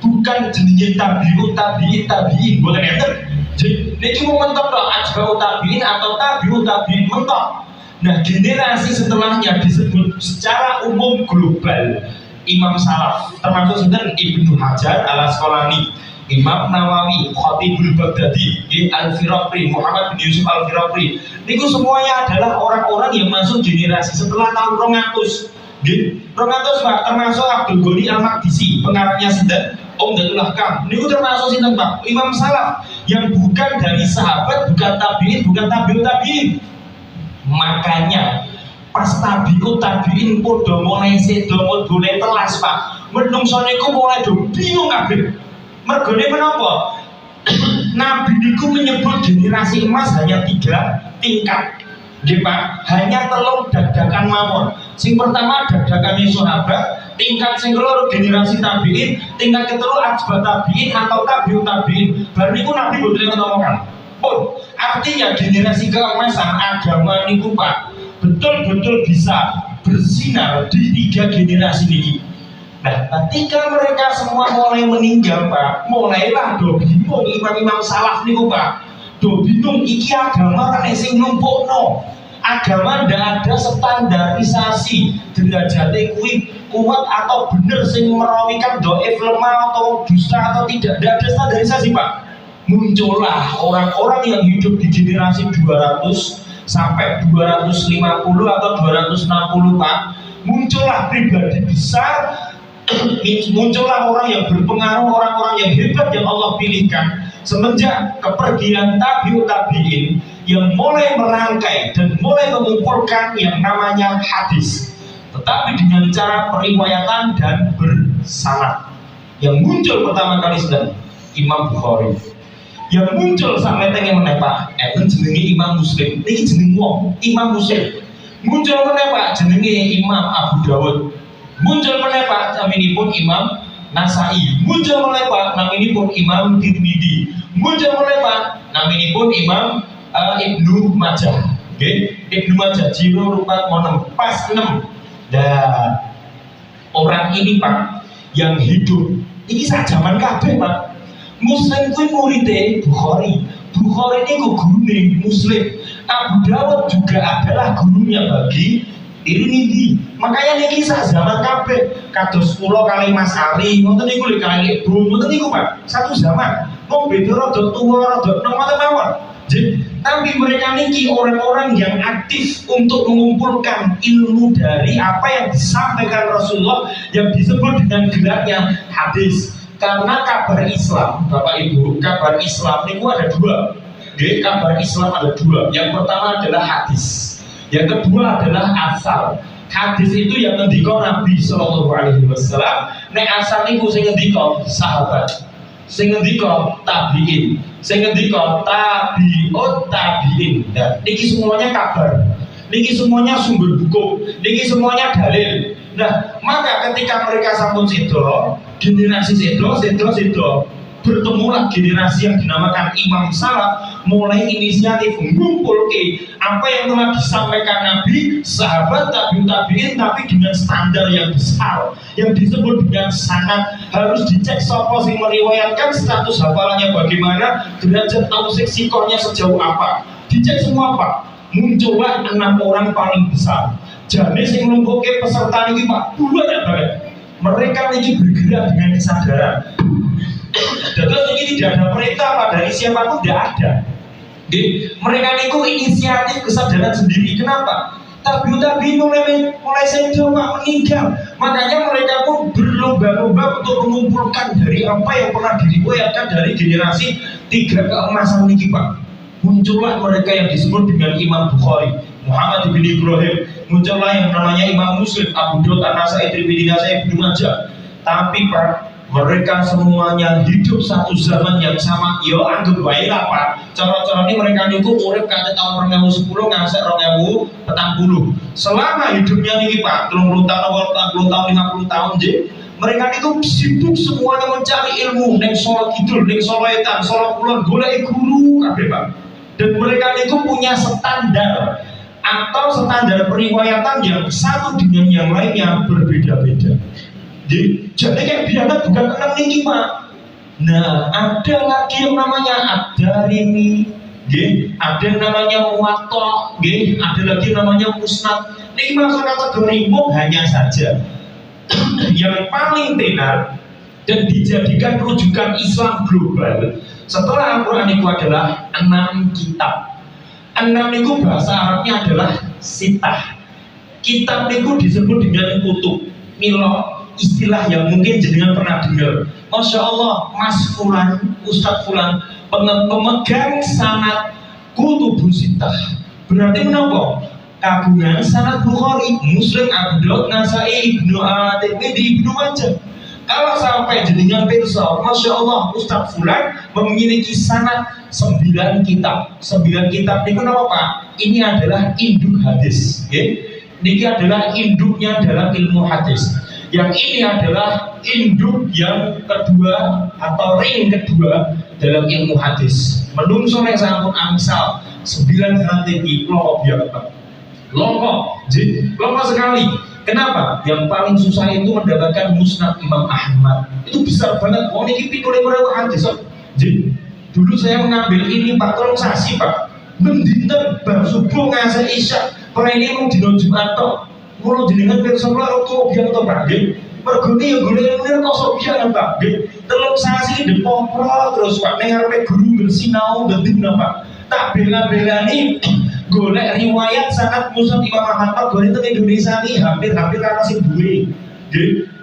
S2: bukan jenis tabiin, bukan enter. Jadi ini mau mentok loh, ajbau tabiin atau tabiin mentok. Nah, generasi setelahnya disebut secara umum global Imam Salaf, termasuk Ibnu Hajar al-Asqalani, Imam Nawawi, Khatibul Baghdadi, Al-Firaqri, Muhammad bin Yusuf Al-Firaqri. Itu semuanya adalah orang-orang yang masuk generasi setelah tahun 200. 200 Pak, termasuk Abdul Ghani Al-Maqdisi, pengarangnya sinten Umdatul Ahkam. Ini termasuk sinten Pak, Imam Salaf yang bukan dari sahabat, bukan tabiin, bukan tabiut tabiin. Makanya pas tabiin pun udah mulai mulai telas Pak. Menungso niku mulai do bingung kabeh. Mergone menapa? Nabi niku menyebut generasi emas hanya 3 tingkat. Nggih Pak, hanya telung dadakan mawon. Sing pertama dadakan sahabat, tingkat sing keloro generasi tabiin, tingkat ketelu atba tabiin atau tabiut tabiin. Bar niku Nabi boten ngomongkan. Pun artinya generasi keemasan agama niku Pak betul-betul bisa bersinar di 3 generasi ini. Nah, ketika mereka semua mulai meninggal Pak, mulailah do bingung imam-imam salaf niku Pak. Do bingung iki agama kan sing numpukno. Agama ndak ada standarisasi derajate kuwi kuat atau bener sing merawikan dhaif lemah atau dusta atau tidak. Ndak ada standarisasi Pak. Muncullah orang-orang yang hidup di generasi 200 sampai 250 atau 260 Pak. Muncullah pribadi besar, muncullah orang yang berpengaruh, orang-orang yang hebat yang Allah pilihkan semenjak kepergian tabiut tabiin yang mulai merangkai dan mulai mengumpulkan yang namanya hadis, tetapi dengan cara periwayatan dan bersanad. Yang muncul pertama kali sudah Imam Bukhari, yang muncul sampai tengah meneh Pak, jenenge Imam Muslim. Ini jeneng wong Imam Muslim. Muncul meneh Pak jenenge Imam Abu Dawud. Muncul meneh Pak naminipun Imam Nasai. Muncul meneh Pak naminipun Imam Tirmidzi. Muncul meneh Pak naminipun Imam Ibnu Majah. Nggih, Ibnu Majah jiro rupat monem pas 6. Dan orang ini Pak yang hidup ini sak jaman kabeh Pak. Muslim kuwi muridé Bukhari. Bukhari ini gurune Muslim. Abu Dawud juga adalah gurunya bagi Tirmidzi. Makanya niki sak zaman kabeh kados kula kali Mas Ali, ngoten niku lho kali Bro, ngoten niku Pak. Satu zaman. Wong beda rada tuwa, rada enom mawon. Tapi mereka niki orang-orang yang aktif untuk mengumpulkan ilmu dari apa yang disampaikan Rasulullah yang disebut dengan gelarnya hadis. Karena kabar Islam, Bapak Ibu, kabar Islam itu ada 2. Jadi kabar Islam ada 2. Yang pertama adalah hadis, yang kedua adalah asal. Hadis itu yang ngendika Nabi Sallallahu Alaihi Wasallam. Nek asal niku sing ngendika sahabat, sing ngendika tabiin, sing ngendika tabiut tabiin. Dan niki semuanya kabar, niki semuanya sumber hukum, niki semuanya dalil. Nah, maka ketika mereka sampun sedo, generasi sedo, bertemulah generasi yang dinamakan Imam Salaf, mulai inisiatif mengumpulkan apa yang telah disampaikan Nabi, sahabat, tabiin, tapi dengan standar yang besar, yang disebut dengan sanad. Harus dicek sapa sing meriwayatkan, status hafalannya bagaimana, derajat tausik sikohnya sejauh apa. Dicek semua Pak. Muncullah 6 orang paling besar. Jadi sing nglumpuhke peserta ini Pak, banyak banget. Mereka ini bergerak dengan kesadaran. Terus ini tidak ada perintah Pak dari siapapun, tidak ada. Mereka itu inisiatif kesadaran sendiri. Kenapa? Tabi mulai sedo Pak meninggal. Makanya mereka pun berlomba-lomba untuk mengumpulkan dari apa yang pernah diriwayatkan dari generasi 3 keemasan ini Pak. Muncullah mereka yang disebut dengan Imam Bukhari, Muhammad bin Ibrahim. Muncullah yang namanya Imam Muslim, Abu Daud, An-Nasai, Tirmidzi, Nasai, Ibnu Majah. Tapi Pak, mereka semuanya hidup satu zaman yang sama. Yo anggap baik lah Pak. Cara-cara ini mereka niku urip kate tahun 2010 ngasih 2040. Selama hidupnya nih Pak, 30 tahun, 40 tahun, 50 tahun mereka itu sibuk semuanya mencari ilmu. Neng Solo Kidul, neng Solo Etan, Solo Kulon, golek guru kabeh Pak. Dan mereka itu punya standar atau standar periwayatan yang satu dengan yang lainnya berbeda-beda. Jadi kayak biasa bukan 6 ini Pak. Nah ada lagi yang namanya Ad-Darimi, ada yang namanya Muwatta, ada lagi yang namanya Musnad. Ini masuk kategori hanya saja yang paling tenar dan dijadikan rujukan Islam global setelah Al-Quran itu adalah 6 kitab. 6 itu bahasa Arabnya adalah sitah. Kitab itu disebut dengan kutub. Milo istilah yang mungkin jenengan pernah dengar. Masya Allah, Mas Fulan, Ustadz Fulan pemegang sanad kutubus sitah. Berarti menapa? Kagungan sanad Bukhari, Muslim, Abu Daud, Nasai, Ibnu Tirmidzi, Ibnu Majah. Kalau sampai jenengan pirsa, Masya Allah, Ustadz Fulan memiliki sanad 9 kitab. 9 kitab ini kenapa Pak? Ini adalah induk hadis. Ini adalah induknya dalam ilmu hadis. Yang ini adalah induk yang kedua atau ring kedua dalam ilmu hadis. Menungso nek sampun angsal 9 strategi loko biar Pak. Loko sekali. Kenapa? Yang paling susah itu mendapatkan Musnad Imam Ahmad. Itu besar banget. Oh ini pitulung hadis. Jadi dulu saya mengambil ini Pak, tolong sasi Pak. Mendinten bar subuh ngasih isya. Para ini mau dino Jumat tok. Mulu jenengan pirsa kula kok biar to Pak. Mergone ya golek ilmu kok sok biar Pak. Tolong sasi depopro terus Pak ning arepe guru bersinau ganti Pak. Tak bela-belani golek riwayat sanad Musnad Imam Ahmad golek teng Indonesia ini hampir ana sing duwe.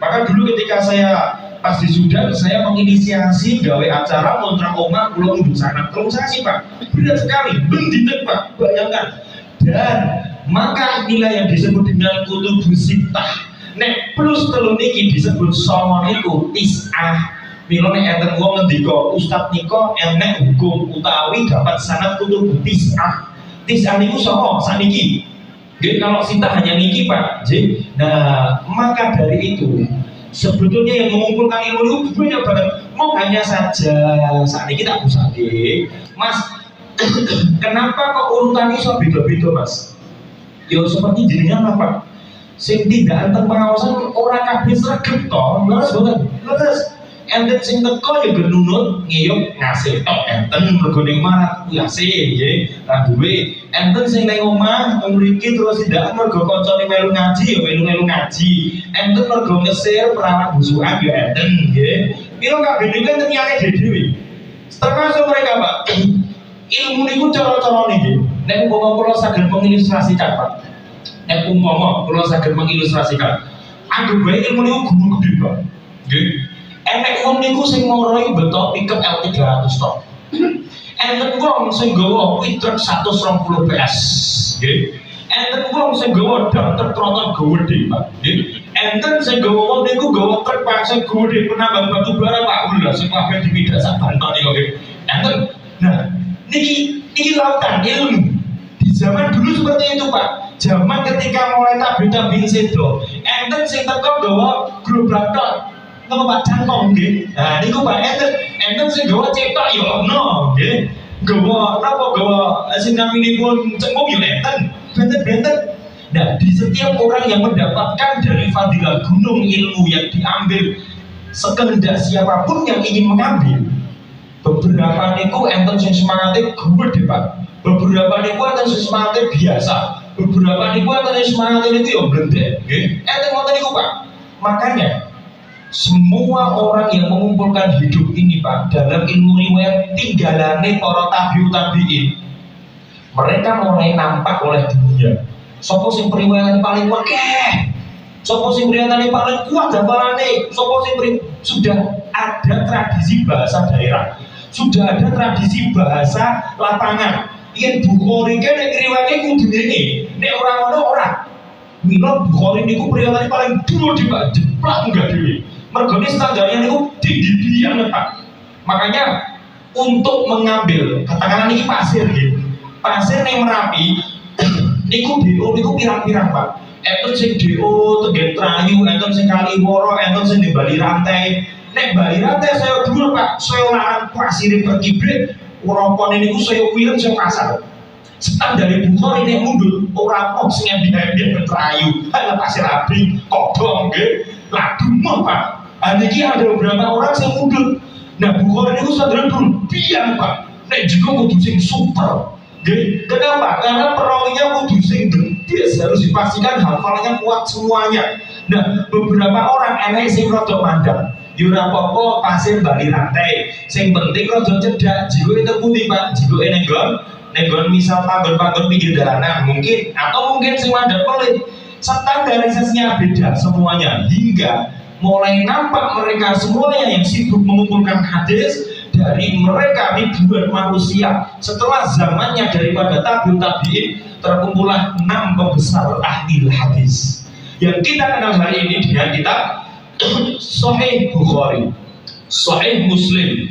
S2: Maka dulu ketika saya pas di Sudan, saya menginisiasi gawe acara kontrak omah kula ngundang sanad. Terus saya sih Pak, berat sekali, bendinten Pak, bayangkan. Dan maka inilah yang disebut dengan kutubus sitah. Nek plus telu niki disebut songo niku tis'ah. Mila nek enten wong ngendika Ustaz nika enek hukum utawi dapat sanad kutubus tis'ah. Tis'ah niku sapa saniki? Jadi kalau sitah hanya niki Pak. Nah, maka dari itu sebetulnya yang mengumpulkan ilmu itu banyak banget. Mau hanya saja saat ini tak usah Mas. Kenapa kok urutannya so beda-beda Mas? Ya seperti jenengan apa? Sing tidak enten pengawasan orang kabeh sregep to, leres banget. Leres. Enten sing teko ya genunut ngiyup ngasih tok enten mergo ning marat kuyase nggih. Lah duwe enten sing ning omah mriki terus tidak mergo kancane melu ngaji ya melu ngaji. Enten mergo ngesir perawat busukan ya enten nggih. Piro kabeh niku enten liyane dhewe. Termasuk mereka Pak. Ilmu niku cara-cara niki. Nek umpama kula saged mengilustrasikan Pak. Nek umpama kula saged mengilustrasikan. Anggap bae ilmu niku gunung gede Pak. Nggih. Enek wong niku sing ngoroi beto pickup L300 tok. Enten wong sing nggawa kuwi truk 120 PS. Nggih. Enten wong sing nggawa daftar troton gede, Pak. Nggih. Enten sing nggawa wong niku nggawa truk pangsing gede penambang batu bara Pak. Lha sing kabeh dipidak sak banton niku nggih. Enten. Nah, niki lautan ilmu. Di zaman dulu seperti itu, Pak. Zaman ketika mulai tabir-tabir sedo, enten sing teko nggawa gerobak tok. Napa Pak cangkong nggih. Nah niku Pak enten sing gawa cetok ya ono nggih. Gawa napa gawa sing naminipun cengkung ya enten. Benten-benten. Nah, di setiap orang yang mendapatkan dari fadilah gunung ilmu yang diambil sekehendak siapapun yang ingin mengambil, beberapa niku enten sing semangate gede Pak. Beberapa niku wonten semangatnya biasa, beberapa niku wonten semangatnya itu ya blendek, nggih. Enten wonten niku Pak. Makanya semua orang yang mengumpulkan hidup ini Pak dalam ilmu riwayat tinggalane para tabi'in, mereka mulai nampak oleh dunia. Sopo sing periwayatan paling wakeh, sopo sing periwayatan paling kuat hafalane, sopo sing sudah ada tradisi bahasa daerah, sudah ada tradisi bahasa lapangan. Yen Bukhari ki nek riwayate kudu ngene, nek ora ngono ora. Mila Bukhari niku periwayatane paling dhuwur di Pak, jeplak enggak dhewe. Mergone standarnya niku tinggi banget Pak. Makanya untuk mengambil katakanlah niki pasir nggih. Pasir ning Merapi niku DO niku pirang-pirang Pak. Enten sing DO Tegen Trayu, enten sing Kaliworo, enten sing di Bali Rantai. Nek Bali Rantai saya dhuwur Pak, saya larang pasire berkibrit. Walaupun ini saya film saya kasar. Standar dari Bukhari ini mundur orang kok sing ambil terayu, ada pasir abri, kodong, ladu mau Pak. Ini ada beberapa orang yang mundur. Nah Bukhari ini standar dulu biang Pak. Nek juga kudu sing super. Kenapa? Karena perawinya kudu sing gede, harus dipastikan hafalnya kuat semuanya. Nah beberapa orang enak sing rodok mandang. Yura popo pasir Bali Rantai. Sing penting rada cedak, jiwa itu putih Pak, jiwa nenggon misal panggon-panggon pinggir dalanan mungkin, atau mungkin sing mandek pelit. Standarisasinya beda semuanya hingga mulai nampak mereka semuanya yang sibuk mengumpulkan hadis dari mereka ribuan manusia. Setelah zamannya daripada tabi'in terkumpullah 6 pembesar ahli hadis yang kita kenal hari ini dengan kitab Sahih Bukhari, Sahih Muslim.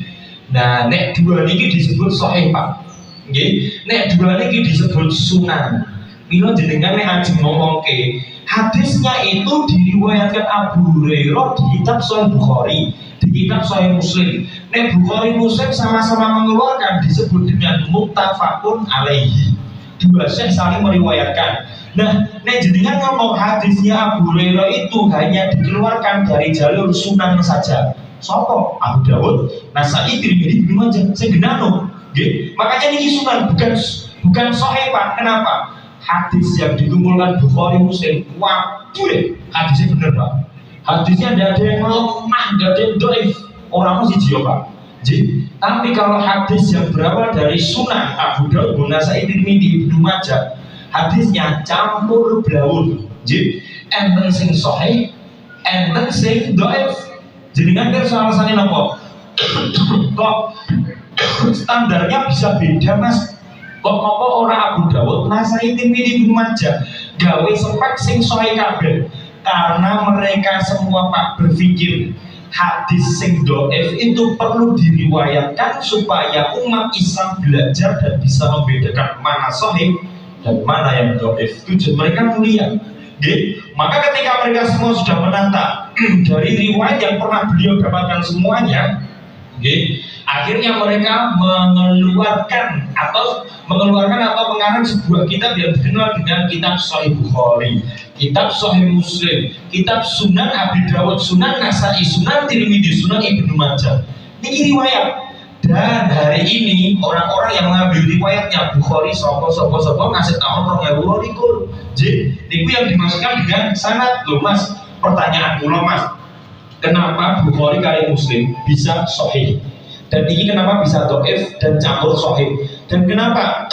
S2: Nah, nek dua niki disebut Sahih Pak. Nggih, nek dua niki disebut Sunan. Mila jenengan nek ajeng ngomongke, hadisnya itu diriwayatkan Abu Hurairah di kitab Sahih Bukhari, di kitab Sahih Muslim. Nek Bukhari Muslim sama-sama mengeluarkan disebut dengan muttafaqun alaihi. Dua syekh saling meriwayatkan. Nah, nek jenengan ngomong hadisnya Abu Hurairah itu hanya dikeluarkan dari jalur Sunan saja. Sopo? Abu Dawud, Nasai, Tirmidzi, Ibnu Majah, segenano. Makanya ini Sunan bukan Sahih Pak. Kenapa? Hadis yang dikumpulkan Bukhari Muslim, waduh, hadisnya benar Pak. Hadisnya tidak ada yang lemah, tidak ada yang dhaif. Orang masih jiwa Pak. Tapi kalau hadis yang berawal dari Sunan Abu Dawud, Nasai, Tirmidzi, Ibnu Majah, hadisnya campur blaun. Enten sing sahih, enten sing dhaif. Jenengan pirsa alasane napa? Kok standarnya bisa beda Mas? Kok apa ora Abu Dawud, Nasai, Tirmidzi, Ibnu Majah gawe spek sing sahih kabeh? Karena mereka semua Pak berpikir hadis sing dhaif itu perlu diriwayatkan supaya umat Islam belajar dan bisa membedakan mana sahih dan mana yang dhaif. Tujuan mereka mulia. Maka ketika mereka semua sudah menata dari riwayat yang pernah beliau dapatkan semuanya, akhirnya mereka mengeluarkan atau mengarang sebuah kitab yang dikenal dengan kitab Sahih Bukhari, kitab Sahih Muslim, kitab Sunan Abi Dawud, Sunan Nasai, Sunan Tirmidzi, Sunan Ibnu Majah. Ini riwayat. Dan hari ini orang-orang yang mengambil riwayatnya Bukhari sopo ngasih tahun 2022. Jadi, itu yang dimaksudkan dengan sanad. Loh Mas, pertanyaan kula Mas, kenapa Bukhari kali Muslim bisa sahih? Dan ini kenapa bisa dhaif dan campur sahih? Dan kenapa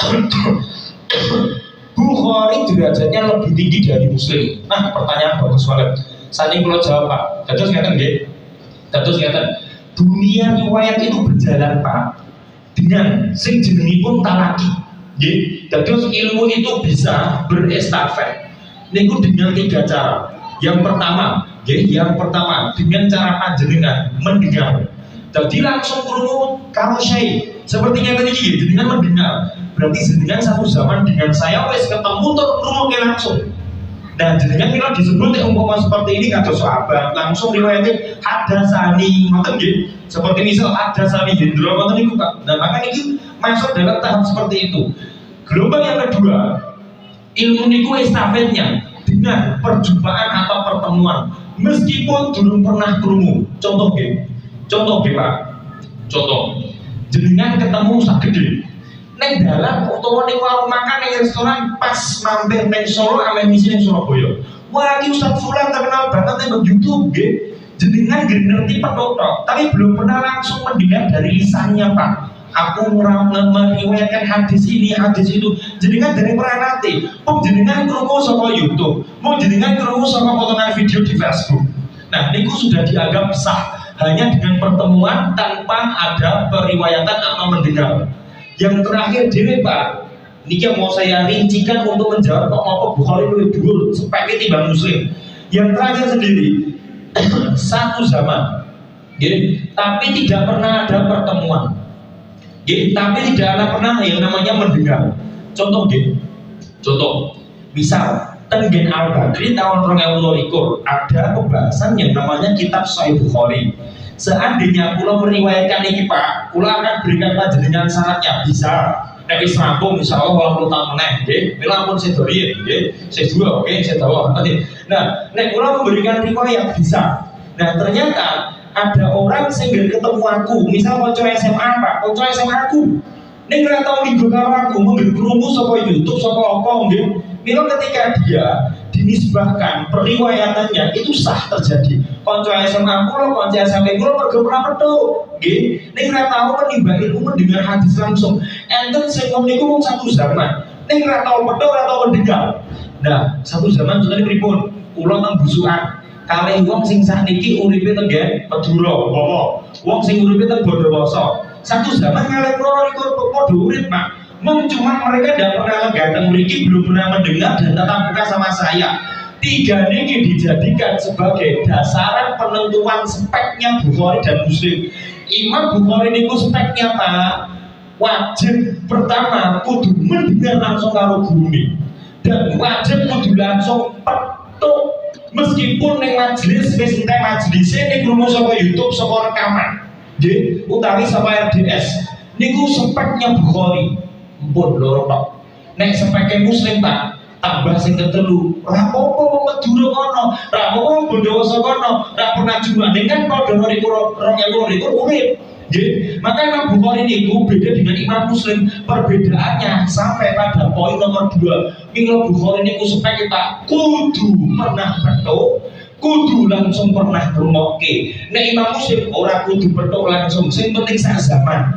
S2: Bukhari derajatnya lebih tinggi dari Muslim? Nah, pertanyaan bagus banget. Saat ini kula jawab Pak. Dados ngeten nggih. Dados ngeten. Dunia riwayat itu berjalan Pak dengan sing jenengipun talaki. Terus ilmu itu bisa berestafet. Niku dengan 3 cara. Yang pertama dengan cara panjenengan mendengar. Jadi langsung krungu karo syekh. Sepertinya tadi jenengan mendengar. Berarti jenengan satu zaman dengan saya wis ketemu terus krungu langsung. Dan jenengan kalau disebut umpama seperti ini kata sahabat langsung riwayatnya hadasani ngoten nggih. Seperti misal hadasani Hendro ngoten niku Pak. Nah, maka ini masuk dalam tahap seperti itu. Gelombang yang kedua, ilmu niku estafetnya dengan perjumpaan atau pertemuan meskipun belum pernah krungu. Contoh Pak. Contoh jenengan ketemu sak gede. Neng dalam utawa ning warung makan ning restoran pas mampir neng Solo ame misi ning Surabaya. Wah, iki Ustaz Fulan terkenal banget nang YouTube nggih. Jenengan ngerti petok, tapi belum pernah langsung mendengar dari lisannya, Pak. Aku meriwayatkan hadis ini, hadis itu. Jenengan dari pernah nanti. Mau jenengan krungu saka YouTube, mau jenengan krungu saka potongan video di Facebook. Nah, niku sudah dianggap sah hanya dengan pertemuan tanpa ada periwayatan atau mendengar. Yang terakhir dhewe, Pak. Niki yang mau saya rincikan untuk menjawab kok apa Bukhari luwih dhuwur speknya timbang Muslim. Yang terakhir sendiri satu zaman, tapi tidak pernah ada pertemuan, tapi tidak pernah yang namanya mendengar. Contoh, contoh, misal Tenggen Al-Badri tahun 2022 ada pembahasan yang namanya Kitab Sahih Bukhari. Seandainya kula meriwayatkan ini, Pak, kula akan berikan panjenengan syaratnya bisa. Nek wis rampung insyaallah 80 tahun meneh nggih. Mila pun sedori nggih. Sedua oke, sedawa. Nah, nek kula memberikan riwayat bisa. Nah, ternyata ada orang sing ketemu aku, misal kanca SMA, Pak, kanca SMA aku. Nek ora tau minggu karo aku, mungkin krungu saka YouTube saka apa nggih. Mila ketika dia dinisbahkan periwayatannya itu sah terjadi. Kanca SMA kula, kanca SMP kula mergo pernah petuk. Nggih, nek ora tau menimbang ilmu mendengar hadis langsung. Enten sing niku wong satu zaman. Nek ora tau petuk, ora tau mendengar. Nah, satu zaman contohnya pripun? Kula teng Busukan. Kalih wong sing sakniki uripe teng Madura, umpama. Wong sing uripe teng Bondowoso. Satu zaman kalih kula niku padha urip, Pak. Cuma mereka tidak pernah datang mriki, belum pernah mendengar dan tatap muka sama saya. Tiga ini dijadikan sebagai dasaran penentuan speknya Bukhari dan Muslim. Imam Bukhari niku speknya, Pak, wajib pertama kudu mendengar langsung karo gurune dan wajib kudu langsung petuk meskipun ning majelis wis entek majelise ning krungu saka YouTube saka rekaman nggih utawi saka RDS niku speknya Bukhari pun loro tok. Nek speknya Muslim, Pak, tambah sing ketelu ora apa-apa wong Madura kono, ora apa-apa wong Bondowoso kono, ora pernah jumane kan padha 2022 urip. Nggih, maka Imam Bukhari niku beda dengan Imam Muslim. Perbedaannya sampai pada poin nomor 2. Imam Bukhari niku speknya Pak kudu pernah petuk, kudu langsung pernah ngrungokke. Nek Imam Muslim ora kudu petuk langsung, sing penting sak zaman.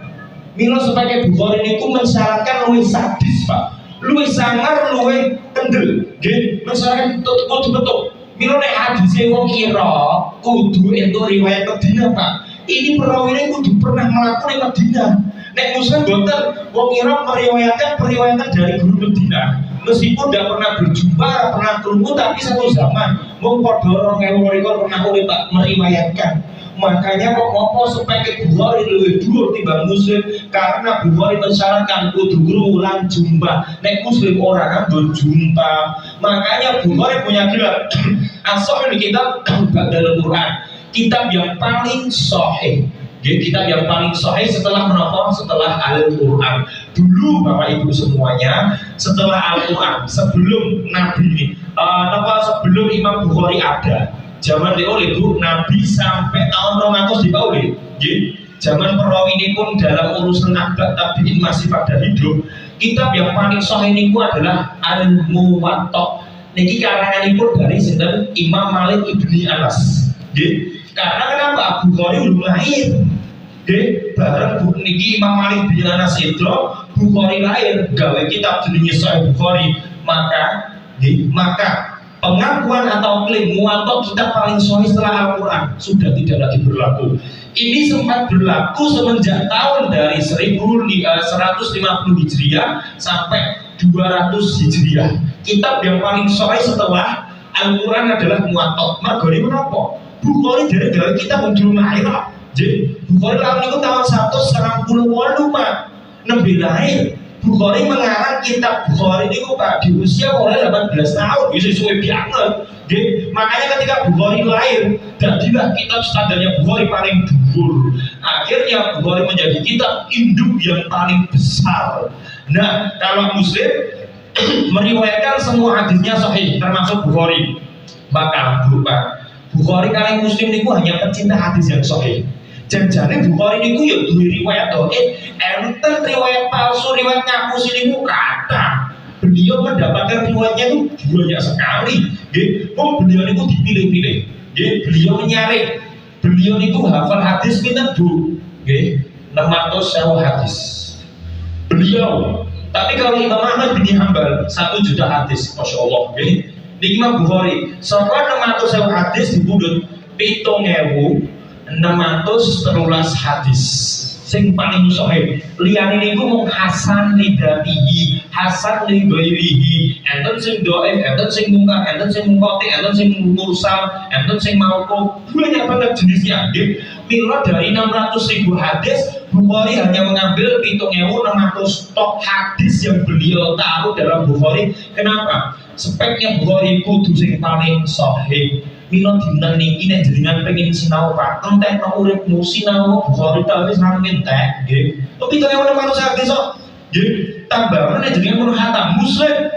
S2: Mila sebagai Bukhari niku mensyaratkan luwih sadis, Pak. Luwih sangar, luwih kendel. Nggih, mensyaratkan kudu betul. Mila nek hadise wong kira kudu entuk riwayat Madinah, Pak. Ini perawine kudu pernah mlaku ning Madinah. Nek Muslim boten wong kira meriwayatkan periwayatan dari guru Madinah. Meskipun tidak pernah berjumpa, pernah ketemu, tapi satu zaman wong padha 2022 pernah urip, Pak, meriwayatkan. Makanya kok ngopo sebagai Bukhari lebih dhuwur timbang Muslim karena Bukhari mensyaratkan kudu ulang jumpa. Nek Muslim orang kan jumpa. Makanya Bukhari punya gelar as-sahih kitab dalam Quran, kitab yang paling sahih. Jadi kitab yang paling sahih setelah menapa? Setelah Al-Quran. Dulu Bapak Ibu semuanya, setelah Al-Quran, sebelum Nabi ini, sebelum Imam Bukhari ada. Zaman oleh Bu Nabi sampai tahun 200 dipauli. Zaman perawi ini pun dalam urusan akhlak tabiin masih pada hidup. Kitab yang paling sahih ini adalah Al-Muwatta. Niki karangan ini pun dari sinten Imam Malik ibni Anas. Karena kenapa? Bukhari belum lahir. Bareng niki Imam Malik ibni Anas itu Bukhari lahir gawe kitab jenenge Sahih Bukhari. Maka pengakuan atau klaim Muwatta kita paling sahih setelah Al-Quran sudah tidak lagi berlaku. Ini sempat berlaku semenjak tahun dari 1150 Hijriah sampai 200 Hijriah. Kitab yang paling sahih setelah Al-Quran adalah Muwatta. Margoni menapa? Bukhari dari kita muncul lahir. Jadi Bukhari lahir itu tahun 198, Pak. Nabi lahir. Bukhari mengarang kitab Bukhari ini Pak di usia mulai 18 tahun, bisa suwe banget. Makanya ketika Bukhari lahir, jadilah kitab standarnya Bukhari paling dhuwur. Akhirnya Bukhari menjadi kitab induk yang paling besar. Nah, kalau Muslim meriwayatkan semua hadisnya sahih termasuk Bukhari. Maka Bukhari kalian Muslim itu hanya pecinta hadis yang sahih. Janjane Bukhari niku ya duwe riwayat enten riwayat palsu, riwayat ngapusi niku kathah. Beliau mendapatkan riwayatnya itu banyak sekali. Beliau niku dipilih-pilih. Beliau menyaring. Beliau niku hafal hadis pinten Bu? 600.000 hadis. Beliau. Tapi kalau Imam Ahmad bin Hanbal 1 juta hadis, masya Allah. Niki Imam Bukhari, saka 600.000 hadis dipundhut 7.613 hadis. Sing paling sahih. Liyane niku mung hasan lidatihi, hasan li ghairihi, enten sing dhaif, enten sing mungkar, enten sing mungkoti, enten sing mursal, enten sing mauquf. Banyak banget jenisnya. Mila dari 600.000 hadis, Bukhari hanya mengambil 7.600 tok hadis yang beliau taruh dalam Bukhari. Kenapa? Speknya Bukhari kudu sing paling sahih. Mila dinten niki nek jenengan pengen sinau Pak, entekno uripmu sinau Bukhari ta wis nang entek nggih. Tapi 7.600 hadis kok. Nggih, tambah nek jenengan mun khatam Muslim,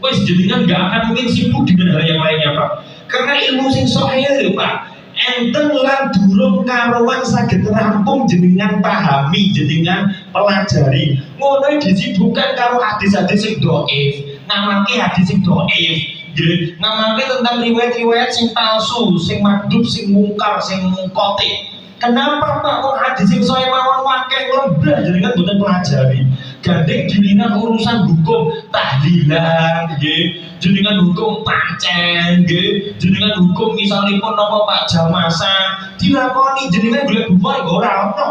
S2: wis jenengan enggak akan mungkin sibuk dengan hal yang lainnya Pak. Karena ilmu sing sahih lho Pak. Enten lan durung karuan saged rampung jenengan pahami, jenengan pelajari. Ngono disibukkan karo hadis-hadis sing dhaif, ngamake hadis sing dhaif, nggih, ngamake tentang riwayat-riwayat sing palsu, sing makdzub, sing mungkar, sing mungkote. Kenapa Pak kok hadis sing sahih mawon akeh lembah jenengan boten pelajari. Gandeng jenengan urusan hukum tahlilan nggih, jenengan hukum pancen nggih, jenengan hukum misalipun napa Pak Jamasan dilakoni jenengan golek Bukhari ora ono.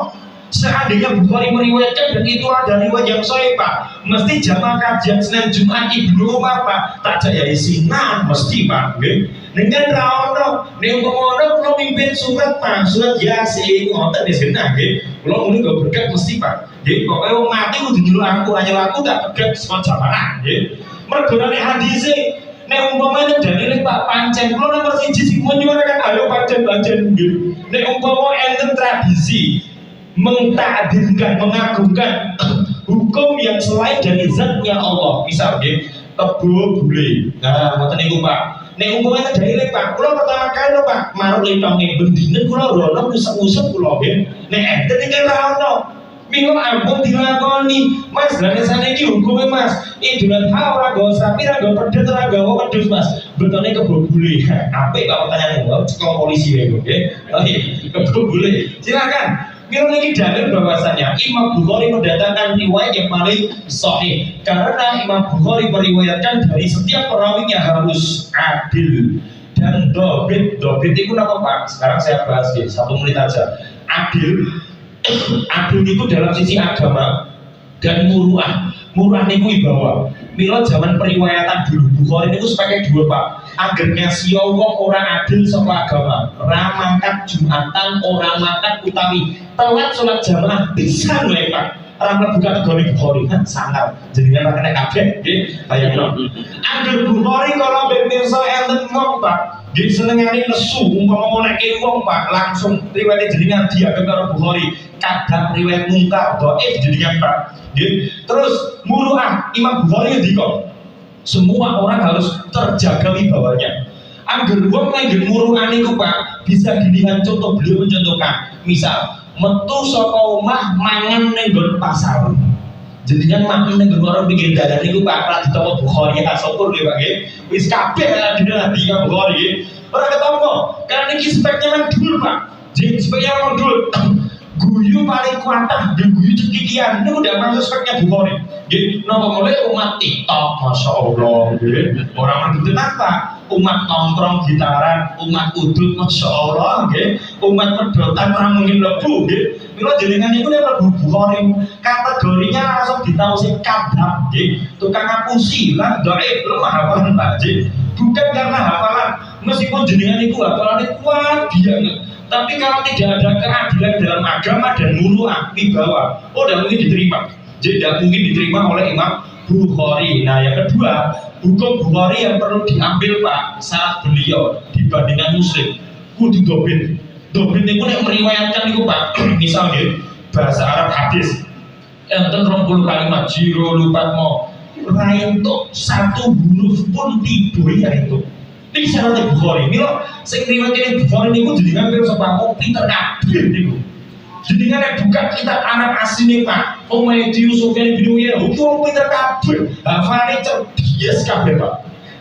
S2: Seandainya Bukhari meriwayatkan dan itu ada riwayat yang sahih Pak, mesti jamaah kajian Senin Jumat Ibnu Umar Pak, tak jaya isinan mesti Pak nggih. Dengan rawono, nek umpama kula mimpin surat Pak, surat Yasin ngoten wis genah nggih. Kula muni go berkat mesti Pak. Nggih, pokoke wong mati kudu nyuruh aku, hanya aku tak berkat saka jamaah nggih. Mergo nek hadise nek umpama dalile Pak pancen kula nomor 1 sing menyuarakan ayo pancen nggih. Nek umpama enten tradisi mengtakdirkan, mengagungkan hukum yang selain dari zatnya Allah, misal nggih, kebo bule. Nah, ngoten niku Pak. Nek umpamane dalile Pak, kula pertama kali lho Pak, marung litonge bendine kula rono usep-usep kula nggih. Nek enten iki ora ono. Minggu ampun dilakoni. Mas, lan saniki hukume Mas. Idul Adha ora nggo sapi, ora nggo pedhet, ora nggo wedhus Mas. Betone kebo bule. Apik Pak pertanyaan kula, cek polisi wae nggih. Kebo bule. Silakan. Mila niki dalil bahwasanya Imam Bukhari mendatangkan riwayat yang paling sahih karena Imam Bukhari meriwayatkan dari setiap perawinya harus adil dan dobit. Dobit itu apa Pak? Sekarang saya bahas ya, 1 menit aja. Adil itu dalam sisi agama dan muruah. Muruah niku wibawa. Mila zaman periwayatan dulu Bukhari niku sebagai dua Pak. Agarnya sio wong ora adil saka agama, ora mangkat Jumatan, ora mangkat utawi telat sholat jamaah bisa lho Pak. Ora mlebu kategori Bukhari kan sangar. Jenengan ora kena kabeh nggih. Bayangno. Agar Bukhari kalau ben pirsa enten wong Pak, nggih senengane nesu umpama ngoleke wong Pak, langsung riwayat jenengan dianggap karo Bukhari. Kadang riwayat mungkar dhaif jenengan Pak. Nggih. Terus muruah Imam Bukhari ndika semua orang harus terjaga wibawanya. Agar wong nang muruan niku Pak bisa dilihat contoh beliau mencontohkan. Misal metu saka omah mangan ning nggon pasar. Jenengan mangan ning nggon warung pinggir dalan niku Pak ora ditampa Bukhari ya syukur nggih Pak nggih. Wis kabeh dina dina Bukhari nggih. Ora ketampa. Karena niki speknya nang dhuwur Pak. Jadi speknya nang dhuwur. Guyu paling kuatah, guyu cekikian itu udah masuk speknya Bukhari. Jadi nomor mulai umat TikTok, masya Allah. Orang menduduk apa? Umat nongkrong gitaran, umat udut, masya Allah. Umat pedotan orang mungkin lebu. Mila jenengan itu dia lebu Bukhari. Kategorinya langsung ditahu si kadang. Tukang ngapusi, lah doib, lemah hafalan Pak. Bukan karena hafalan, meskipun jenengan itu hafalannya kuat banget. Tapi kalau tidak ada keadilan dalam agama dan muruah wibawa, tidak mungkin diterima. Jadi tidak mungkin diterima oleh Imam Bukhari. Nah yang kedua, hukum Bukhari yang perlu diambil Pak saat beliau dibandingkan Muslim. Kudu dobit. Dobit itu yang meriwayatkan itu Pak. Misalnya bahasa Arab hadis, enten 20 kalimat jiro lupat mau rainto 1 huruf pun tiba ya itu. Ini syaratnya Bukhari. Mila sing riwayat Bukhari niku jenengan pirsa Pak pinter kabeh niku. Jadi kan buka kitab Arab asli Pak. Umayyad Sufyan bin Uyainah itu pinter kabeh. Hafalane cerdas kabeh Pak.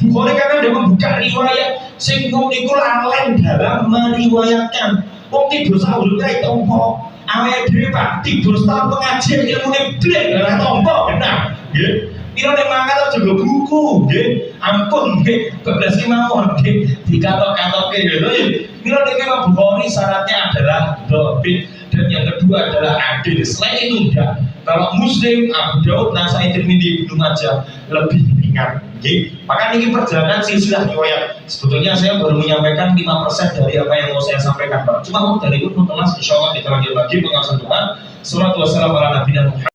S2: Bukhari karena dia membuka riwayat sing niku laleng dalam meriwayatkan. Wong tidur sahur kae tompo. Awake dhewe Pak tidur setahun pengajian ilmune blek ora tompo benar. Nggih. Piro nek mangkat juga buku nggih. Ampun nggih. Keblas mawon nggih. Dikatok-katoke lho. Piro nek Bukhari syaratnya adalah dhabit dan yang kedua adalah adil. Selain itu enggak. Kalau Muslim, Abu Daud, Nasai, Tirmidzi, Ibnu Majah lebih ringan. Okay? Maka ini perjalanan silsilah riwayat. Sebetulnya saya baru menyampaikan 5% dari apa yang mau saya sampaikan. Cuma dari itu telas, insya Allah kita lagi mengasal Tuhan. Salatu wassalamu ala nabiyina Muhammad.